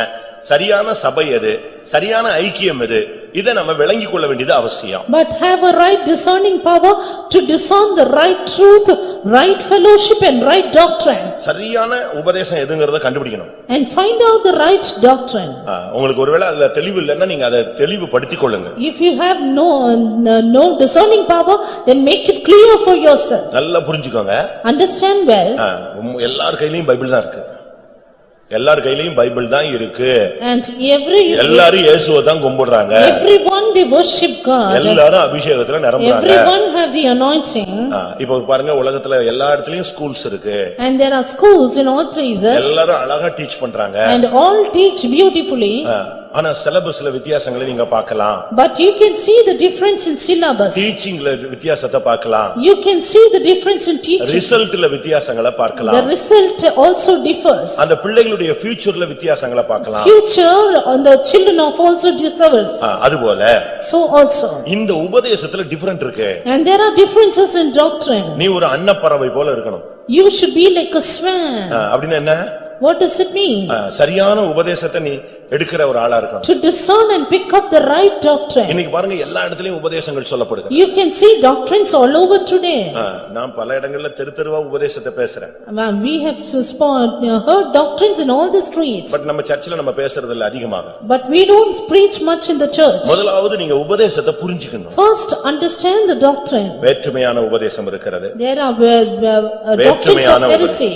சரியான சபை எது, சரியான ஐக்கியம் எது, இதை நம்ம விளங்கிக் கொள்ள வேண்டியது அவசியம். But have a right discerning power to discern the right truth, right fellowship and right doctrine. சரியான உபதேசம் எதுங்கறத கண்டுபிடிக்கணும். And find out the right doctrine. உங்களுக்கு ஒருவேளை அதுல தெளிவு இல்லைன்னா நீங்க அதை தெளிவுபடுத்திக் கொள்ளுங்க. If you have no discerning power, then make it clear for yourself. நல்லா புரிஞ்சுக்கோங்க. Understand well. எல்லார் கையிலயும் பைபிள் தான் இருக்கு. எல்லார் கையிலயும் பைபிள் தான் இருக்கு. And எல்லாரும் இயேசுவை தான் கும்பிடுறாங்க. everyone they worship God. எல்லாரும் அபிஷேகத்துல நிரம்புறாங்க. Everyone have the anointing. இப்போ பாருங்க, உலகத்துல எல்லா இடத்துலயும் ஸ்கூல்ஸ் இருக்கு. And there are schools in all places. எல்லாரும் அழகா டீச் பண்றாங்க. And all teach beautifully. ஆனா சிலபஸ்ல வித்தியாசங்களை நீங்க பார்க்கலாம். But you can see the difference in syllabus. டீச்சிங்ல வித்தியாசத்தை பார்க்கலாம். You can see the difference in teaching. ரிசல்ட்ல வித்தியாசங்களை பார்க்கலாம். The result also differs. அந்த பிள்ளைகளுடைய ஃபியூச்சர்ல வித்தியாசங்களை பார்க்கலாம். Future on the children of also differs. அதுபோல So also. இந்த உபதேசத்துல டிஃபரண்ட் இருக்கு. And there are differences in doctrine. நீ ஒரு அன்னப்பறவை போல இருக்கணும். You should be like a swan. அப்படினா என்ன? What does it mean? சரியான உபதேசத்தை நீ எடுக்கிற ஒரு ஆளா இருக்கணும். To discern and pick up the right doctrine. இன்னைக்கு பாருங்க எல்லா இடத்துலயும் உபதேசங்கள் சொல்லப்படுது. You can see doctrines all over today. நான் பல இடங்கள்ல தெருவா உபதேசத்தை பேசுறேன். We have heard doctrines in all the streets. But நம்ம சர்ச்சில நம்ம பேசுறது இல்ல அதிகமாக. But we don't preach much in the church. முதலாவது நீங்க உபதேசத்தை புரிஞ்சுக்கணும். First understand the doctrine. வேற்றுமையான உபதேசம் இருக்கிறது. There are doctrines of heresy.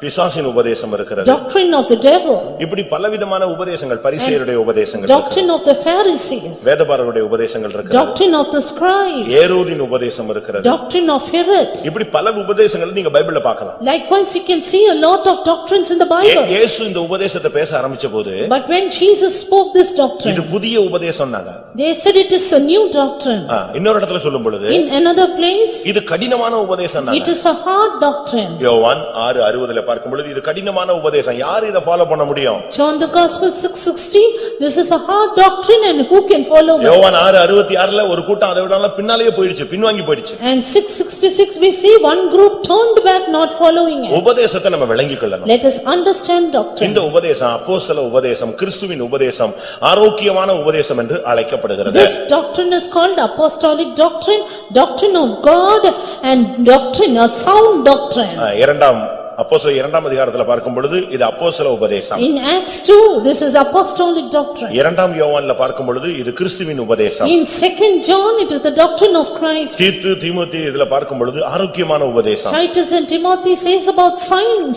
பிசாசின் உபதேசம் இருக்கிறது. Doctrine of the devil. இப்படி பலவிதமான உபதேசங்கள் பரிசேயருடைய உபதேசங்கள். Doctrine of the Pharisees. வேதபாரகருடைய உபதேசங்கள் இருக்கிறது. Doctrine of the scribes. ஏரோதின் உபதேசம் இருக்கிறது. Doctrine of Herod. இப்படி பல உபதேசங்களை நீங்க பைபிள்ல பார்க்கலாம். Likewise you can see a lot of doctrines in the Bible. இயேசு இந்த உபதேசத்தை பேச ஆரம்பிச்சபோது But when Jesus spoke this doctrine, இது புதிய உபதேசம்னாங்க. they said it is a new doctrine. இன்னொரு இடத்துல சொல்லும் பொழுது In another place, இது கடினமான உபதேசம்னாங்க. it is a hard doctrine. யோவான் 6:60ல பார்க்கும் பொழுது இது கடினமான உபதேசம், யார் இத ஃபாலோ பண்ண முடியும்? John the Gospel 6:60, this is a hard doctrine and who can follow it? யோவான் 6:66ல ஒரு கூட்டம் அதை விடாம பின்னாலேயே போயிடுச்சு, பின்வாங்கி போயிடுச்சு. And 6:66 we see one group turned back not following it. உபதேசத்தை நம்ம விளங்கிக் கொள்ளணும். Let us understand doctrine. இந்த உபதேசம் அப்போஸ்தல உபதேசம், கிறிஸ்துவின் உபதேசம், ஆரோக்கியமான உபதேசம் என்று அழைக்கப்படுகிறது. This doctrine is called apostolic doctrine, doctrine of God and doctrine, a sound doctrine. இரண்டாம் அப்போஸ்தலர் 2ஆம் அதிகாரத்துல பார்க்கும் பொழுது இது அப்போஸ்தல உபதேசம். In Acts 2 this is apostolic doctrine. இரண்டாம் யோவான்ல பார்க்கும் பொழுது இது கிறிஸ்துவின் உபதேசம். In 2nd John it is the doctrine of Christ. தீத்து தீமோத்தே இதுல பார்க்கும் பொழுது ஆரோக்கியமான உபதேசம். Titus and Timothy says about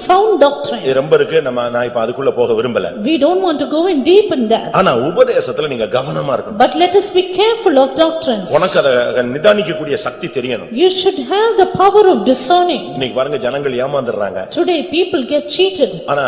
sound doctrine. இது ரொம்ப இருக்கு, நான் இப்ப அதுக்குள்ள போக விரும்பல. We don't want to go in deep in that. ஆனா உபதேசத்துல நீங்க கவனமா இருக்கணும். But let us be careful of doctrines. உனக்கு அத நிதானிக்க கூடிய சக்தி தெரியணும். You should have the power of discerning. இன்னைக்கு பாருங்க ஜனங்கள் ஏமாந்துறாங்க. Today people get cheated. ஆனா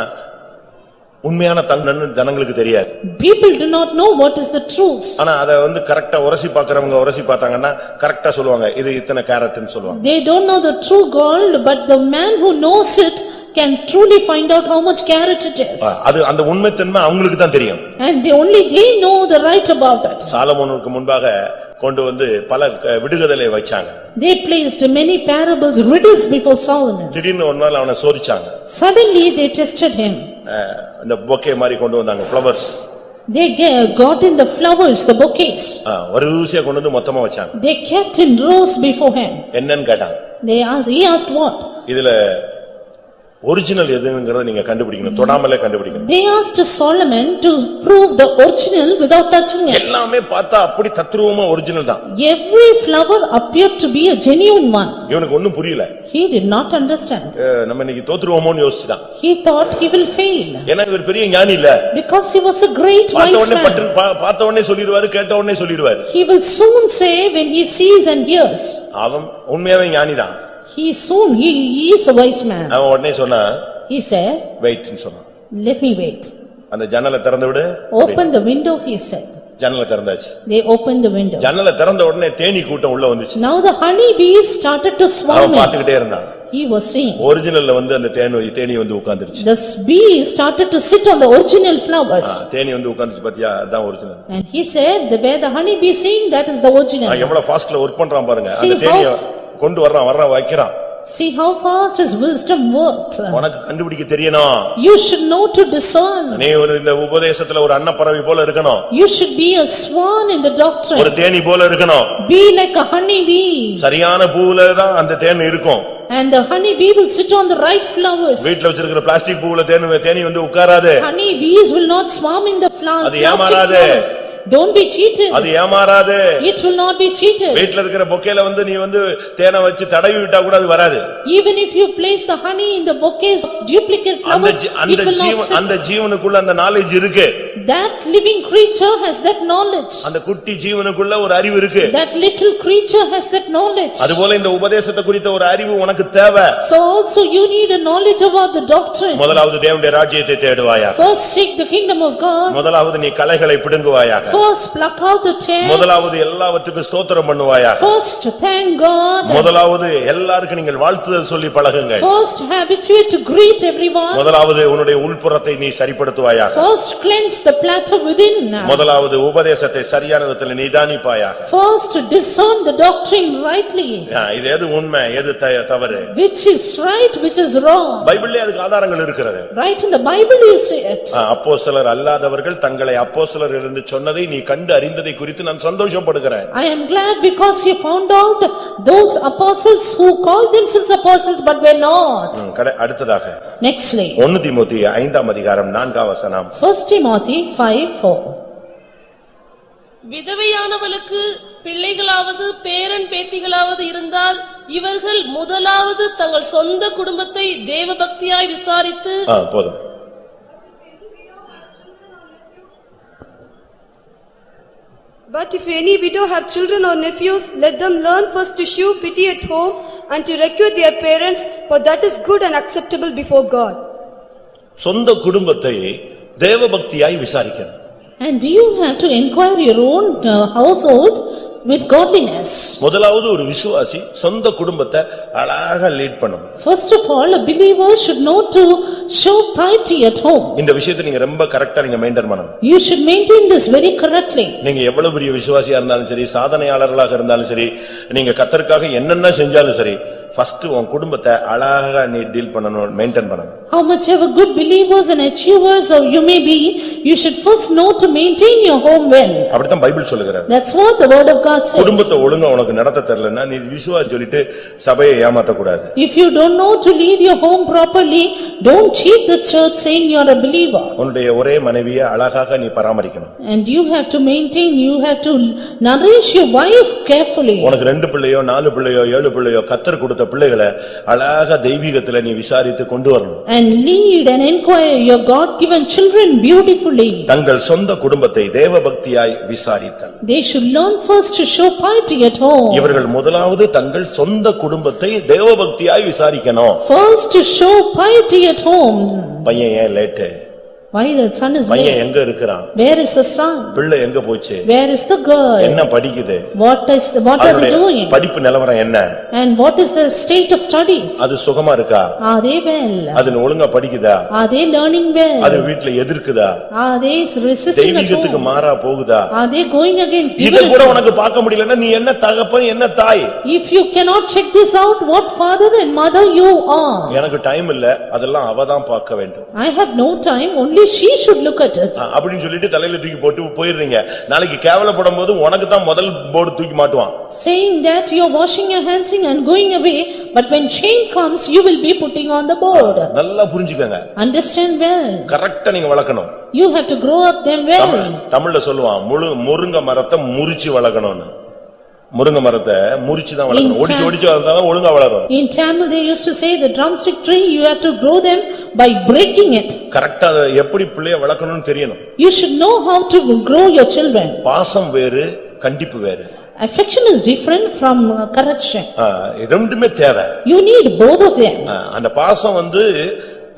உண்மையான தன்னன்னு ஜனங்களுக்கு தெரியாது. People do not know what is the truth. ஆனா அத கரெக்ட்டா உரசி பார்க்கறவங்க உரசி பார்த்தாங்கன்னா கரெக்ட்டா சொல்லுவாங்க, இது இத்தனை கேரட்னு சொல்லுவாங்க. They don't know the true gold, but the man who knows it can truly find out how much carat it is. அது அந்த உண்மைத்தன்மை அவங்களுக்கு தான் தெரியும். And they know the right about it. சாலமோனுக்கு முன்பாக கொண்டு பல விடுகதலை வச்சாங்க. They placed many parables, riddles before Solomon. திடீர்னு ஒரு நாள் அவனை சோதிச்சாங்க. Suddenly they tested him. இந்த பொக்கே மாதிரி கொண்டு வந்தாங்க, flowers. They got in the flowers, the bouquets. வரிசையா கொண்டு மொத்தமா வச்சாங்க. They kept in rows before him. என்னன்னு கேட்டாங்க. He asked what? இதுல ஒரிஜினல் எதுங்கறத நீங்க கண்டுபிடிக்கணும், தொடாமலே கண்டுபிடிக்கணும். They asked Solomon to prove the original without touching it. எல்லாமே பார்த்தா அப்படி தத்ரூபமா ஒரிஜினல் தான். Every flower appeared to be a genuine one. இவனுக்கு ஒண்ணும் புரியல. He did not understand. நம்ம இன்னைக்கு தோத்துருவோமோன்னு யோசிச்சான். He thought he will fail. ஏன்னா இவர் பெரிய ஞானி இல்ல. Because he was a great wise man. பார்த்த உடனே சொல்லிடுவாரு, கேட்ட உடனே சொல்லிடுவாரு. He will soon say when he sees and hears. அவன் உண்மையாவே ஞானி தான். He is a wise man. அவன் உடனே சொன்னா, He said, வெயிட்னு சொன்னான். let me wait. அந்த ஜன்னலை திறந்து விடு. Open the window, he said. ஜன்னலை திறந்தாச்சு. They opened the window. ஜன்னலை திறந்த உடனே தேனீ கூட்டம் உள்ள வந்துச்சு. Now the honey bees started to swarm. அவன் பார்த்துக்கிட்டே இருந்தான். He was seeing. ஒரிஜினல்ல அந்த தேனீ உட்கார்ந்துருச்சு. The bee started to sit on the original flowers. தேனீ உட்கார்ந்துச்சு, பாத்தியா, அதான் original. And he said, where the honey bee seeing, that is the original. எவ்வளவு ஃபாஸ்ட்ல work பண்றான் பாருங்க. அந்த தேனீ கொண்டு வர்றான் வைக்கிறான். See how fast his wisdom worked. உனக்கு கண்டுபிடிக்க தெரியணும். You should know to discern. நீ இந்த உபதேசத்துல ஒரு அன்னப்பறவை போல இருக்கணும். You should be a swan in the doctrine. ஒரு தேனீ போல இருக்கணும். Be like a honey bee. சரியான பூவுல தான் அந்த தேன் இருக்கும். And the honey bee will sit on the right flowers. வீட்ல வச்சிருக்கிற பிளாஸ்டிக் பூவுல தேனீ உட்காராது. Honey bees will not swarm in the plastic flowers. Don't be cheated. அது ஏமாறாது. It will not be cheated. வீட்ல இருக்கிற பொக்கேல நீ தேனை வச்சு தடவி விட்டா கூட அது வராது. Even if you place the honey in the bouquets of duplicate flowers, it will not sit. அந்த ஜீவனுக்குள்ள அந்த knowledge இருக்கு. That living creature has that knowledge. அந்த குட்டி ஜீவனுக்குள்ள ஒரு அறிவு இருக்கு. That little creature has that knowledge. அதுபோல இந்த உபதேசத்தை குறித்த ஒரு அறிவு உனக்கு தேவை. So also you need a knowledge about the doctrine. முதலாவது தேவனுடைய ராஜ்யத்தை தேடுவாயாக. First seek the kingdom of God. முதலாவது நீ களைகளை பிடுங்குவாயாக. First pluck out the tares. முதலாவது எல்லாவற்றுக்கும் ஸ்தோத்திரம் பண்ணுவாயாக. First thank God. முதலாவது எல்லாருக்கும் நீங்கள் வாழ்த்துதல் சொல்லி பழகுங்க. First habituate to greet everyone. முதலாவது உன்னுடைய உள்புறத்தை நீ சரிப்படுத்துவாயாக. First cleanse the platter within. முதலாவது உபதேசத்தை சரியான விதத்தில் நிதானிப்பாயாக. First discern the doctrine rightly. இது எது உண்மை எது தவறு? Which is right, which is wrong. பைபிள்ல அதுக்கு ஆதாரங்கள் இருக்கிறது. Right in the Bible you see it. அப்போஸ்தலர் அல்லாதவர்கள் தங்களை அப்போஸ்தலர் என்று சொன்னதை நீ கண்டு அறிந்ததை குறித்து நான் சந்தோஷப்படுகிறேன். I am glad because you found out those apostles who called themselves apostles but were not. அடுத்ததாக Nextly 1 தீமோத்தேயு 5ஆம் அதிகாரம் 4ஆம் வசனம். 1 Timothy 5:4. விதவையானவளுக்கு பிள்ளைகளாவது பேரன் பேத்திகளாவது இருந்தால் இவர்கள் முதலாவது தங்கள் சொந்த குடும்பத்தை தேவபக்தியாய் விசாரித்து போதும். But if any widow have children or nephews, let them learn first to shew pity at home and to requite their parents, for that is good and acceptable before God. சொந்த குடும்பத்தை தேவபக்தியாய் விசாரிக்கணும். And you have to inquire your own household with godliness. முதலாவது ஒரு விசுவாசி சொந்த குடும்பத்தை அழகா lead பண்ணணும். First of all, a believer should know to show piety at home. இந்த விஷயத்தை நீங்க ரொம்ப கரெக்ட்டா நீங்க மெயின்டைன் பண்ணணும். You should maintain this very correctly. நீங்க எவ்வளவு பெரிய விசுவாசியா இருந்தாலும் சரி, சாதனையாளர்களாக இருந்தாலும் சரி, நீங்க கர்த்தருக்காக என்னென்ன செஞ்சாலும் சரி, first உன் குடும்பத்தை அழகா நீ டீல் பண்ணணும், மெயின்டைன் பண்ணணும். How much ever good believers and achievers or you may be, you should first know to maintain your home well. அப்படிதான் பைபிள் சொல்லுகிறது. That's what the word of God says. குடும்பத்தை ஒழுங்கா உனக்கு நடத்த தெரியலன்னா நீ விசுவாசி சொல்லிட்டு சபையை ஏமாத்த கூடாது. If you don't know to lead your home properly, don't cheat the church saying you are a believer. உன்னுடைய ஒரே மனைவியை அழகாக நீ பராமரிக்கணும். And you have to maintain, you have to nourish your wife carefully. உனக்கு 2 பிள்ளையோ 4 பிள்ளையோ 7 பிள்ளையோ கர்த்தர் கொடுத்த பிள்ளைகளை அழகா தெய்வீகத்துல நீ விசாரித்து கொண்டு வரணும். And lead and inquire your God-given children beautifully. தங்கள் சொந்த குடும்பத்தை தேவபக்தியாய் விசாரித்தல். They should learn first to show piety at home. இவர்கள் முதலாவது தங்கள் சொந்த குடும்பத்தை தேவபக்தியாய் விசாரிக்கணும். First to show piety at home. பையன் ஏன் late? Why the son is பையன் late? எங்க இருக்கிறான்? Where is the son? பிள்ளை எங்க போச்சு? Where is the girl? என்ன படிக்குது? What are they doing? படிப்பு நிலவரம் என்ன? And what is the state of studies? அது சுகமா இருக்கா? Are they well? அது ஒழுங்கா படிக்குதா? Are they learning well? அது வீட்ல எதிர்க்குதா? Are they resisting at தெய்வீகத்துக்கு home? மாறா போகுதா? Are they going against இத கூட divinity? உனக்கு பார்க்க முடியலன்னா நீ என்ன தகப்பன் என்ன தாய்? If you cannot check this out, what father and mother you are? எனக்கு டைம் இல்ல, அதெல்லாம் அவதான் பார்க்க வேண்டும். I have no time, only she should look at it. அப்படின்னு சொல்லிட்டு தலையில தூக்கி போட்டு போயிடுறீங்க. நாளைக்கு கேவலப்படும் போது உனக்கு தான் முதல் போர்டு தூக்கி மாட்டுவான். Saying that you are washing your hands and going away, but when shame comes, you will be putting on the board. நல்லா புரிஞ்சுக்கங்க. Understand well. கரெக்ட்டா நீங்க வளர்க்கணும். You have to grow up them well. தமிழ்ல சொல்லுவான் முருங்க மரத்தை முறிச்சு வளர்க்கணும்னு. முருங்க மரத்தை முறிச்சு தான் வளர்க்கணும். ஒடிச்சு ஒடிச்சு வளர்த்தா தான் ஒழுங்கா வளரும். In Tamil they used to say the drumstick tree you have to grow them by breaking it. கரெக்ட்டா எப்படி பிள்ளைய வளர்க்கணும்னு தெரியணும். You should know how to grow your children. பாசம் வேறு, கண்டிப்பு வேறு. Affection is different from correction. ரெண்டுமே தேவை. You need both of them. அந்த பாசம்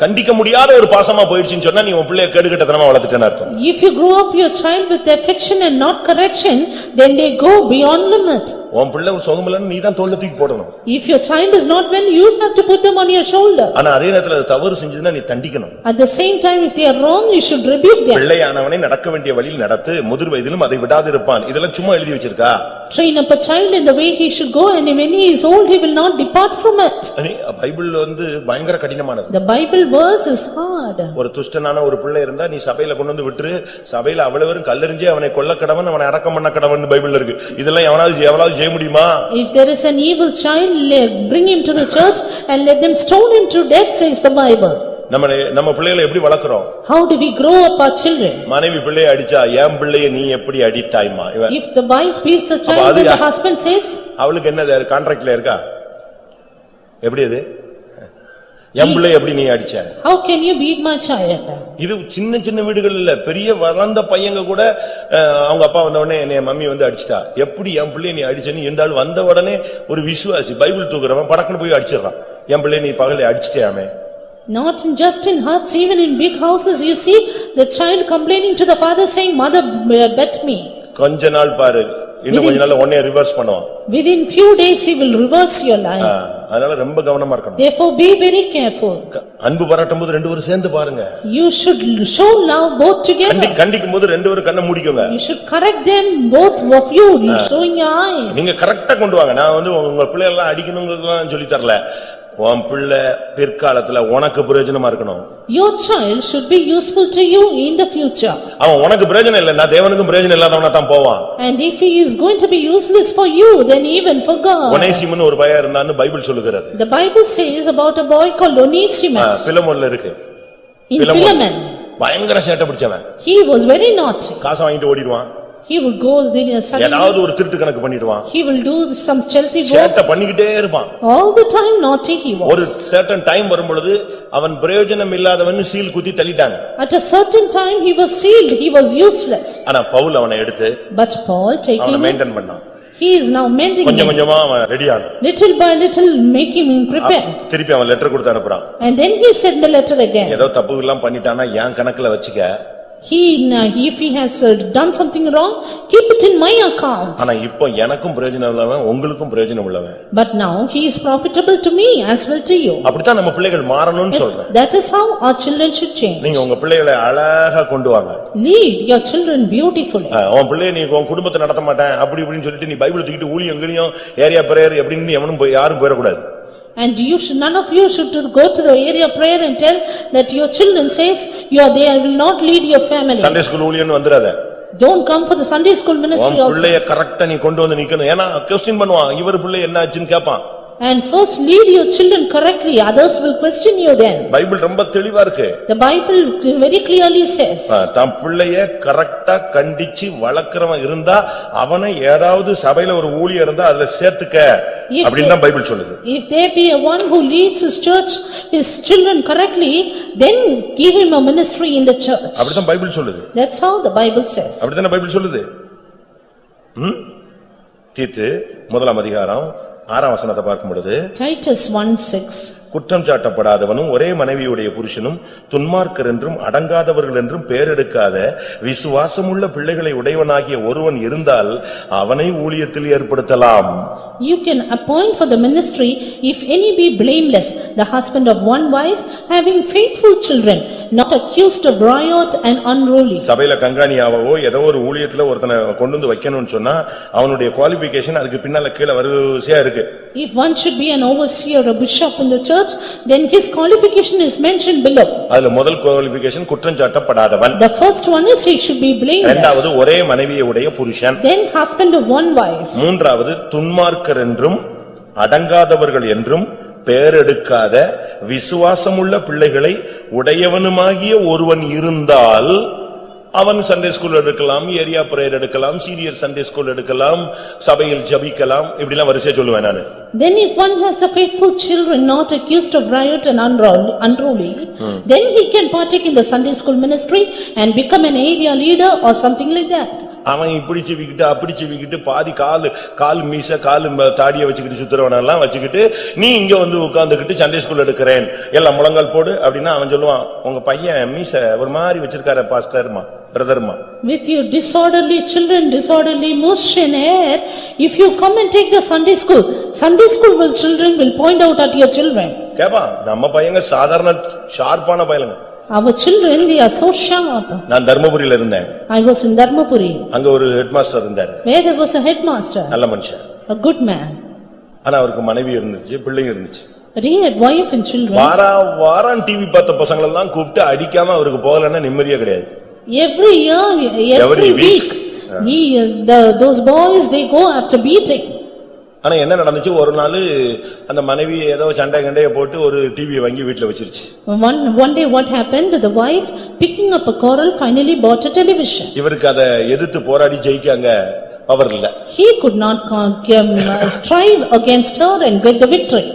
கண்டிக்க முடியாத ஒரு பாசமா போயிடுச்சுன்னு சொன்னா நீ உன் பிள்ளைய கேடுகட்டத்தனமா வளர்த்துட்டேன்னு அர்த்தம். If you grow up your child with affection and not correction, then they go beyond limit. உன் பிள்ளை சுகமில்லன்னு நீ தான் தோள்ல தூக்கி போடணும். If your child is not well, you have to put them on your shoulder. ஆனா அதே நேரத்துல அது தவறு செஞ்சதுன்னா நீ தண்டிக்கணும். At the same time, if they are wrong, you should rebuke them. பிள்ளையானவனை நடக்க வேண்டிய வழியில் நடத்து, முதிர் வயதிலும் அதை விடாதிருப்பான். இதெல்லாம் சும்மா எழுதி வச்சிருக்கா? Train up a child in the way he should go, and when he is old, he will not depart from it. Bible பயங்கர கடினமானது. The Bible verse is hard. ஒரு துஷ்டனான ஒரு பிள்ளை இருந்தா நீ சபையில கொண்டு வந்து விட்டுரு, சபையில அவ்வளவரும் கல்லெறிஞ்சு அவனை கொல்ல கடவன், அவனை அடக்கம் பண்ண கடவன் பைபிள்ல இருக்கு. இதெல்லாம் எவனாவது செய்ய முடியுமா? If there is an evil child, bring him to the church and let them stone him to death, says the Bible. நம்ம பிள்ளைகளை எப்படி வளர்க்கிறோம்? How do we grow up our children? மனைவி பிள்ளையை அடிச்சா என் பிள்ளையை நீ எப்படி அடித்தாய்மா? If the wife beats the child, then the husband says, அவளுக்கு என்ன கான்ட்ராக்ட்ல இருக்கா? எப்படி அது? என் பிள்ளை எப்படி நீ அடிச்ச? How can you beat my child? இது சின்ன சின்ன வீடுகள் இல்ல, பெரிய வளர்ந்த பையங்க கூட அவங்க அப்பா வந்த உடனே என்னைய மம்மி வந்து அடிச்சிட்டா, எப்படி என் பிள்ளைய நீ அடிச்சன்னு எந்த ஆள் வந்த உடனே ஒரு விசுவாசி பைபிள் தூக்குறவன் படக்குன்னு போய் அடிச்சிடறான், என் பிள்ளைய நீ பகலை அடிச்சிட்டியாமே. Not just in huts, even in big houses you see the child complaining to the father saying, "Mother bet me." கொஞ்ச நாள் பாரு, இன்னும் கொஞ்ச நாள்ல உன்னைய ரிவர்ஸ் பண்ணுவான். Within few days he will reverse your life. அதனால ரொம்ப கவனமா இருக்கணும். Therefore be very careful. அன்பு பாராட்டும்போது ரெண்டு பேரும் சேர்ந்து பாருங்க. You should show love both together. கண்டிக்கும்போது ரெண்டு பேரும் கண்ணை மூடிக்கோங்க. You should correct them both of you, showing your eyes. நீங்க கரெக்ட்டா கொண்டு வாங்க. நான் வந்து உங்க பிள்ளை எல்லாம் அடிக்கணும்னு சொல்லி தரல. உன் பிள்ளை பிற்காலத்துல உனக்கு பிரயோஜனமா இருக்கணும். Your child should be useful to you in the future. அவன் உனக்கு பிரயோஜனம் இல்லன்னா தேவனுக்கும் பிரயோஜனம் இல்லாதவனா தான் போவான். And if he is going to be useless for you, then even for God. ஒனேசிமுன்னு ஒரு பையன் இருந்தான்னு பைபிள் சொல்லுகிறது. The Bible says about a boy called Onesimus. பிலமோன்ல இருக்கு. In Philemon. பயங்கர சேட்டை பிடிச்சவன். He was very naughty. காசு வாங்கிட்டு ஓடிடுவான். He would go suddenly. ஏதாவது ஒரு திருட்டு கணக்கு பண்ணிடுவான். He will do some stealthy work. சேட்டை பண்ணிக்கிட்டே இருப்பான். All the time naughty he was. ஒரு certain time வரும்பொழுது அவன் பிரயோஜனம் இல்லாதவன்னு சீல் குத்தி தள்ளிட்டாங்க. At a certain time he was sealed, he was useless. ஆனா பவுல் அவனை எடுத்து But Paul taking அவனை him, மெயின்டெய்ன் பண்ணான். he is now mending கொஞ்சம் him. கொஞ்சமா அவன் ரெடி ஆனான். Little by little making him prepare. திருப்பி அவன் லெட்டர் கொடுத்து அனுப்புறான். And then he sent the letter again. ஏதோ தப்பு எல்லாம் பண்ணிட்டானா என் கணக்குல வச்சுக்க. If he has done something wrong, keep it in my account. ஆனா இப்போ எனக்கும் பிரயோஜனம் உள்ளவன் உங்களுக்கும் பிரயோஜனம் உள்ளவன். But now he is profitable to me as well to you. அப்படிதான் நம்ம பிள்ளைகள் மாறணும்னு சொல்றேன். That is how our children should change. நீங்க உங்க பிள்ளைகளை அழகா கொண்டு வாங்க. Lead your children beautifully. உன் பிள்ளைய நீ உன் குடும்பத்தை நடத்த மாட்டேன் அப்படி இப்படின்னு சொல்லிட்டு நீ பைபிள் தூக்கிட்டு ஊழியம் எங்கேயும் ஏரியா பிரேயர் எப்படின்னு எவனும் யாரும் போயிடக்கூடாது. And you should, none of you should go to the area prayer and tell that your children says you are there, will not lead your family. Sunday school ஊழியன்னு வந்துராத. Don't come for the Sunday school ministry also. உன் பிள்ளைய கரெக்ட்டா நீ கொண்டு வந்து நிக்கணும். ஏன்னா क्वेश्चन பண்ணுவான், இவர் பிள்ளை என்ன ஆச்சுன்னு கேட்பான். And first lead your children correctly, others will question you then. Bible ரொம்ப தெளிவா இருக்கு. The Bible very clearly says. தம் பிள்ளைய கரெக்ட்டா கண்டிச்சு வளர்க்கறவன் இருந்தா அவனை ஏதாவது சபையில ஒரு ஊழியர் இருந்தா அதுல சேர்த்துக்க அப்படினா பைபிள் சொல்லுது. If there be a one who leads his church, his children correctly, then give him a ministry in the church. அப்படிதான் பைபிள் சொல்லுது. That's how the Bible says. அப்படிதான் பைபிள் சொல்லுது. தீத்து முதலாம் அதிகாரம் 6ஆம் வசனத்தை பார்க்கும் பொழுது Titus 1:6 குற்றம் சாட்டப்படாதவனும் ஒரே மனைவியுடைய புருஷனும் துன்மார்க்கர் என்றும் அடங்காதவர்கள் என்றும் பெயரெடுக்காத விசுவாசமுள்ள பிள்ளைகளை உடையவனாகிய ஒருவன் இருந்தால் அவனை ஊழியத்தில் ஏற்படுத்தலாம். You can appoint for the ministry if any be blameless, the husband of one wife, having faithful children, not accused of riot and unruly. சபையில கங்காணியாவோ ஏதோ ஒரு ஊழியத்துல ஒருத்தனை கொண்டு வந்து வைக்கணும்னு சொன்னா அவனுடைய குவாலிஃபிகேஷன் அதுக்கு பின்னால கீழ வரிசையா இருக்கு. If one should be an overseer or a bishop in the church, then his qualification is mentioned below. அதுல முதல் குவாலிஃபிகேஷன் குற்றம் சாட்டப்படாதவன். The first one is he should be blameless. இரண்டாவது ஒரே மனைவியுடைய புருஷன். Then husband of one wife. மூன்றாவது துன்மார்க்கர் என்றும் அடங்காதவர்கள் என்றும் பெயரெடுக்காத விசுவாசமுள்ள பிள்ளைகளை உடையவனுமாகிய ஒருவன் இருந்தால் அவன் சண்டே ஸ்கூல் எடுக்கலாம், ஏரியா பிரேயர் எடுக்கலாம், சீனியர் சண்டே ஸ்கூல் எடுக்கலாம், சபையில் ஜெபிக்கலாம், இப்படிலாம் வரிசையா சொல்லுவேன் நானு. Then if one has a faithful children not accused of riot and unruly, then he can partake in the Sunday school ministry and become an area leader or something like that. அவன் இப்படி செவிக்கிட்டு அப்படி செவிக்கிட்டு பாதி கால் மீச தாடியை வச்சுக்கிட்டு சுத்துறவனெல்லாம் வச்சுக்கிட்டு நீ இங்க வந்து உட்கார்ந்துகிட்டு சண்டே ஸ்கூல் எடுக்கிறேன் எல்லாம் முழங்கால் போடு அப்படின்னா அவன் சொல்லுவான், உங்க பையன் மீச ஒரு மாதிரி வச்சிருக்காரு பாஸ்டர்மா பிரதர்மா. With your disorderly children, disorderly motion hair, if you come and take the Sunday school children will point out at your children. கேப்பா நம்ம பையங்க சாதாரண ஷார்ப்பான பையங்க. Our children, they are so sharp. நான் தர்மபுரியில இருந்தேன். I was in Dharmapuri. அங்க ஒரு headmaster இருந்தார். Where there was a headmaster. நல்ல மனுஷன். A good man. ஆனா அவருக்கு மனைவி இருந்துச்சு, பிள்ளைங்க இருந்துச்சு. But he had wife and children. வாரம் டிவி பார்த்த பசங்களை எல்லாம் கூப்பிட்டு அடிக்காம அவருக்கு போகலன்னா நிம்மதியே கிடையாது. Every year, every week, those boys, they go after beating. ஆனா என்ன நடந்துச்சு, ஒரு நாள் அந்த மனைவி ஏதோ சண்டைய போட்டு ஒரு டிவியை வாங்கி வீட்டுல வச்சிருச்சு. One day what happened, the wife picking up a quarrel finally bought a television. இவருக்கு அதை எதிர்த்து போராடி ஜெயிக்காங்க பவர் இல்ல. He could not strive against her and get the victory.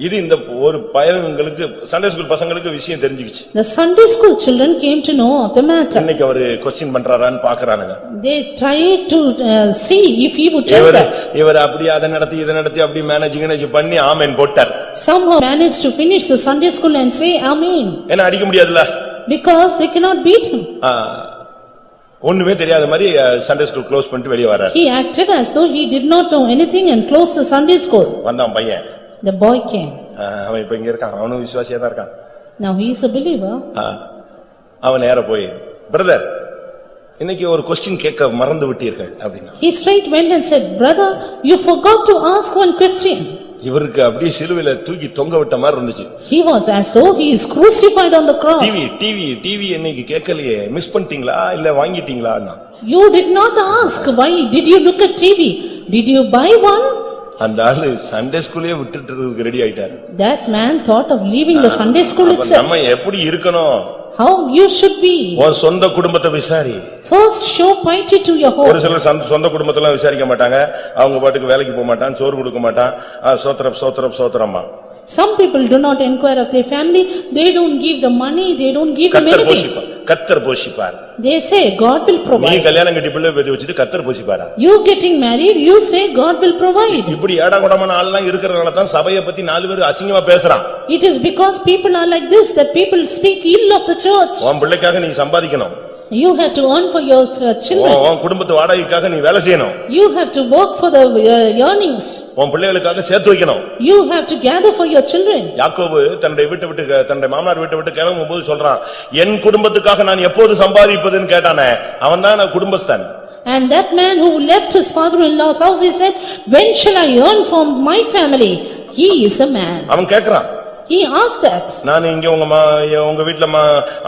இது இந்த ஒரு பையன்களுக்கு சண்டே ஸ்கூல் பசங்களுக்கு விஷயம் தெரிஞ்சுக்கிச்சு. The Sunday school children came to know of the matter. இன்னைக்கு அவரு question பண்றாரான்னு பார்க்கறானுங்க. They tried to see if he would tell that. இவர் அப்படியே அதை நடத்தி இதை நடத்தி அப்படி மேனேஜ் பண்ணி ஆமென் போட்டார். Somehow managed to finish the Sunday school and say amen. என்ன அடிக்க முடியாதுல? Because they cannot beat him. ஒண்ணுமே தெரியாத மாதிரி சண்டே ஸ்கூல் க்ளோஸ் பண்ணிட்டு வெளிய வரார். He acted as though he did not know anything and closed the Sunday school. வந்தான் பையன். The boy came. அவன் இப்ப இங்க இருக்கான். அவனும் விசுவாசியா தான் இருக்கான். Now he is a believer. அவன் நேரா போய் பிரதர் இன்னைக்கு ஒரு क्वेश्चन கேட்க மறந்து விட்டீர்கள் அப்படினா. He straight went and said, brother, you forgot to ask one question. இவருக்கு அப்படியே சிலுவையில தூக்கி தொங்க விட்ட மாதிரி இருந்துச்சு. He was as though he is crucified on the cross. TV இன்னைக்கு கேட்கலையே மிஸ் பண்ணிட்டீங்களா இல்ல வாங்கிட்டீங்களான்னா. You did not ask why did you look at TV? Did you buy one? அந்த ஆளு சண்டே ஸ்கூலே விட்டுட்டு ரெடி ஆயிட்டாரு. That man thought of leaving the Sunday school itself. நம்ம எப்படி இருக்கணும்? How you should be. உன் சொந்த குடும்பத்தை விசாரி. First show piety to your home. ஒரு சிலர் சொந்த குடும்பத்தெல்லாம் விசாரிக்க மாட்டாங்க. அவங்க பாட்டுக்கு வேலைக்கு போக மாட்டான், சோறு கொடுக்க மாட்டான். சோத்திரம்மா. Some people do not inquire of their family. They don't give the money, they don't give them anything. கர்த்தர் போஷிப்பார். They say God will provide. நீ கல்யாணம் கட்டி பிள்ளை பெத்து வச்சிட்டு கர்த்தர் போஷிப்பாரா? You getting married, you say God will provide. இப்படி ஏடாகூடமான ஆளெல்லாம் இருக்கறனால தான் சபையை பத்தி நாலு பேர் அசிங்கமா பேசுறான். It is because people are like this that people speak ill of the church. உன் பிள்ளைக்காக நீ சம்பாதிக்கணும். You have to earn for your children. உன் குடும்பத்து வாடகைக்காக நீ வேலை செய்யணும். You have to work for the earnings. உன் பிள்ளைகளுக்காக சேர்த்து வைக்கணும். You have to gather for your children. யாக்கோபு தன்னுடைய வீட்டை விட்டு தன்னுடைய மாமனார் வீட்டை விட்டு கிளம்பும்போது சொல்றான், என் குடும்பத்துக்காக நான் எப்போது சம்பாதிப்பதுன்னு கேட்டானே, அவன்தான் குடும்பஸ்தன். And that man who left his father-in-law's house, he said, when shall I earn for my family? He is a man. அவன் கேக்குறான். He asked that. நான் இங்க உங்க வீட்ல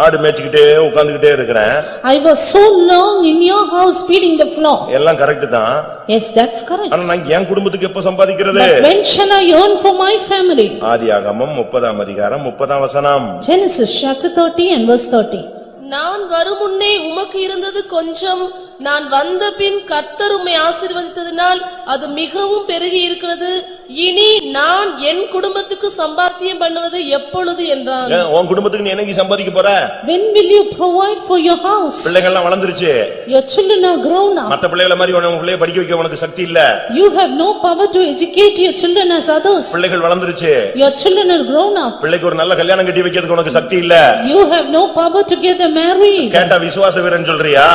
ஆடு மேய்ச்சிக்கிட்டே உட்கார்ந்துகிட்டே இருக்கிறேன். I was so long in your house feeding the flock. எல்லாம் correct தான். Yes, that's correct. ஆனா நான் என் குடும்பத்துக்கு எப்ப சம்பாதிக்கிறது? But when shall I earn for my family? ஆதியாகமம் 30ஆம் அதிகாரம் 30ஆம் வசனம். Genesis chapter 30 and verse 30. நான் வருமுன்னே உமக்கு இருந்தது கொஞ்சம், நான் வந்த பின் கர்த்தர் உம்மை ஆசீர்வதித்ததினால் அது மிகவும் பெருகி இருக்கிறது. இனி நான் என் குடும்பத்துக்கு சம்பாத்தியம் பண்ணுவது எப்பொழுது என்றான். உன் குடும்பத்துக்கு நீ என்னைக்கு சம்பாதிக்க போற? When will you provide for your house? பிள்ளைகள் எல்லாம் வளர்ந்துருச்சு. Your children are grown up. மத்த பிள்ளைகள மாதிரி உன் பிள்ளையை படிக்க வைக்க உனக்கு சக்தி இல்ல. You have no power to educate your children as others. பிள்ளைகள் வளர்ந்துருச்சு. Your children are grown up. பிள்ளைக்கு ஒரு நல்ல கல்யாணம் கட்டி வைக்கிறதுக்கு உனக்கு சக்தி இல்ல. You have no power to get them married. கேட்டா விசுவாச வீரன் சொல்றியா?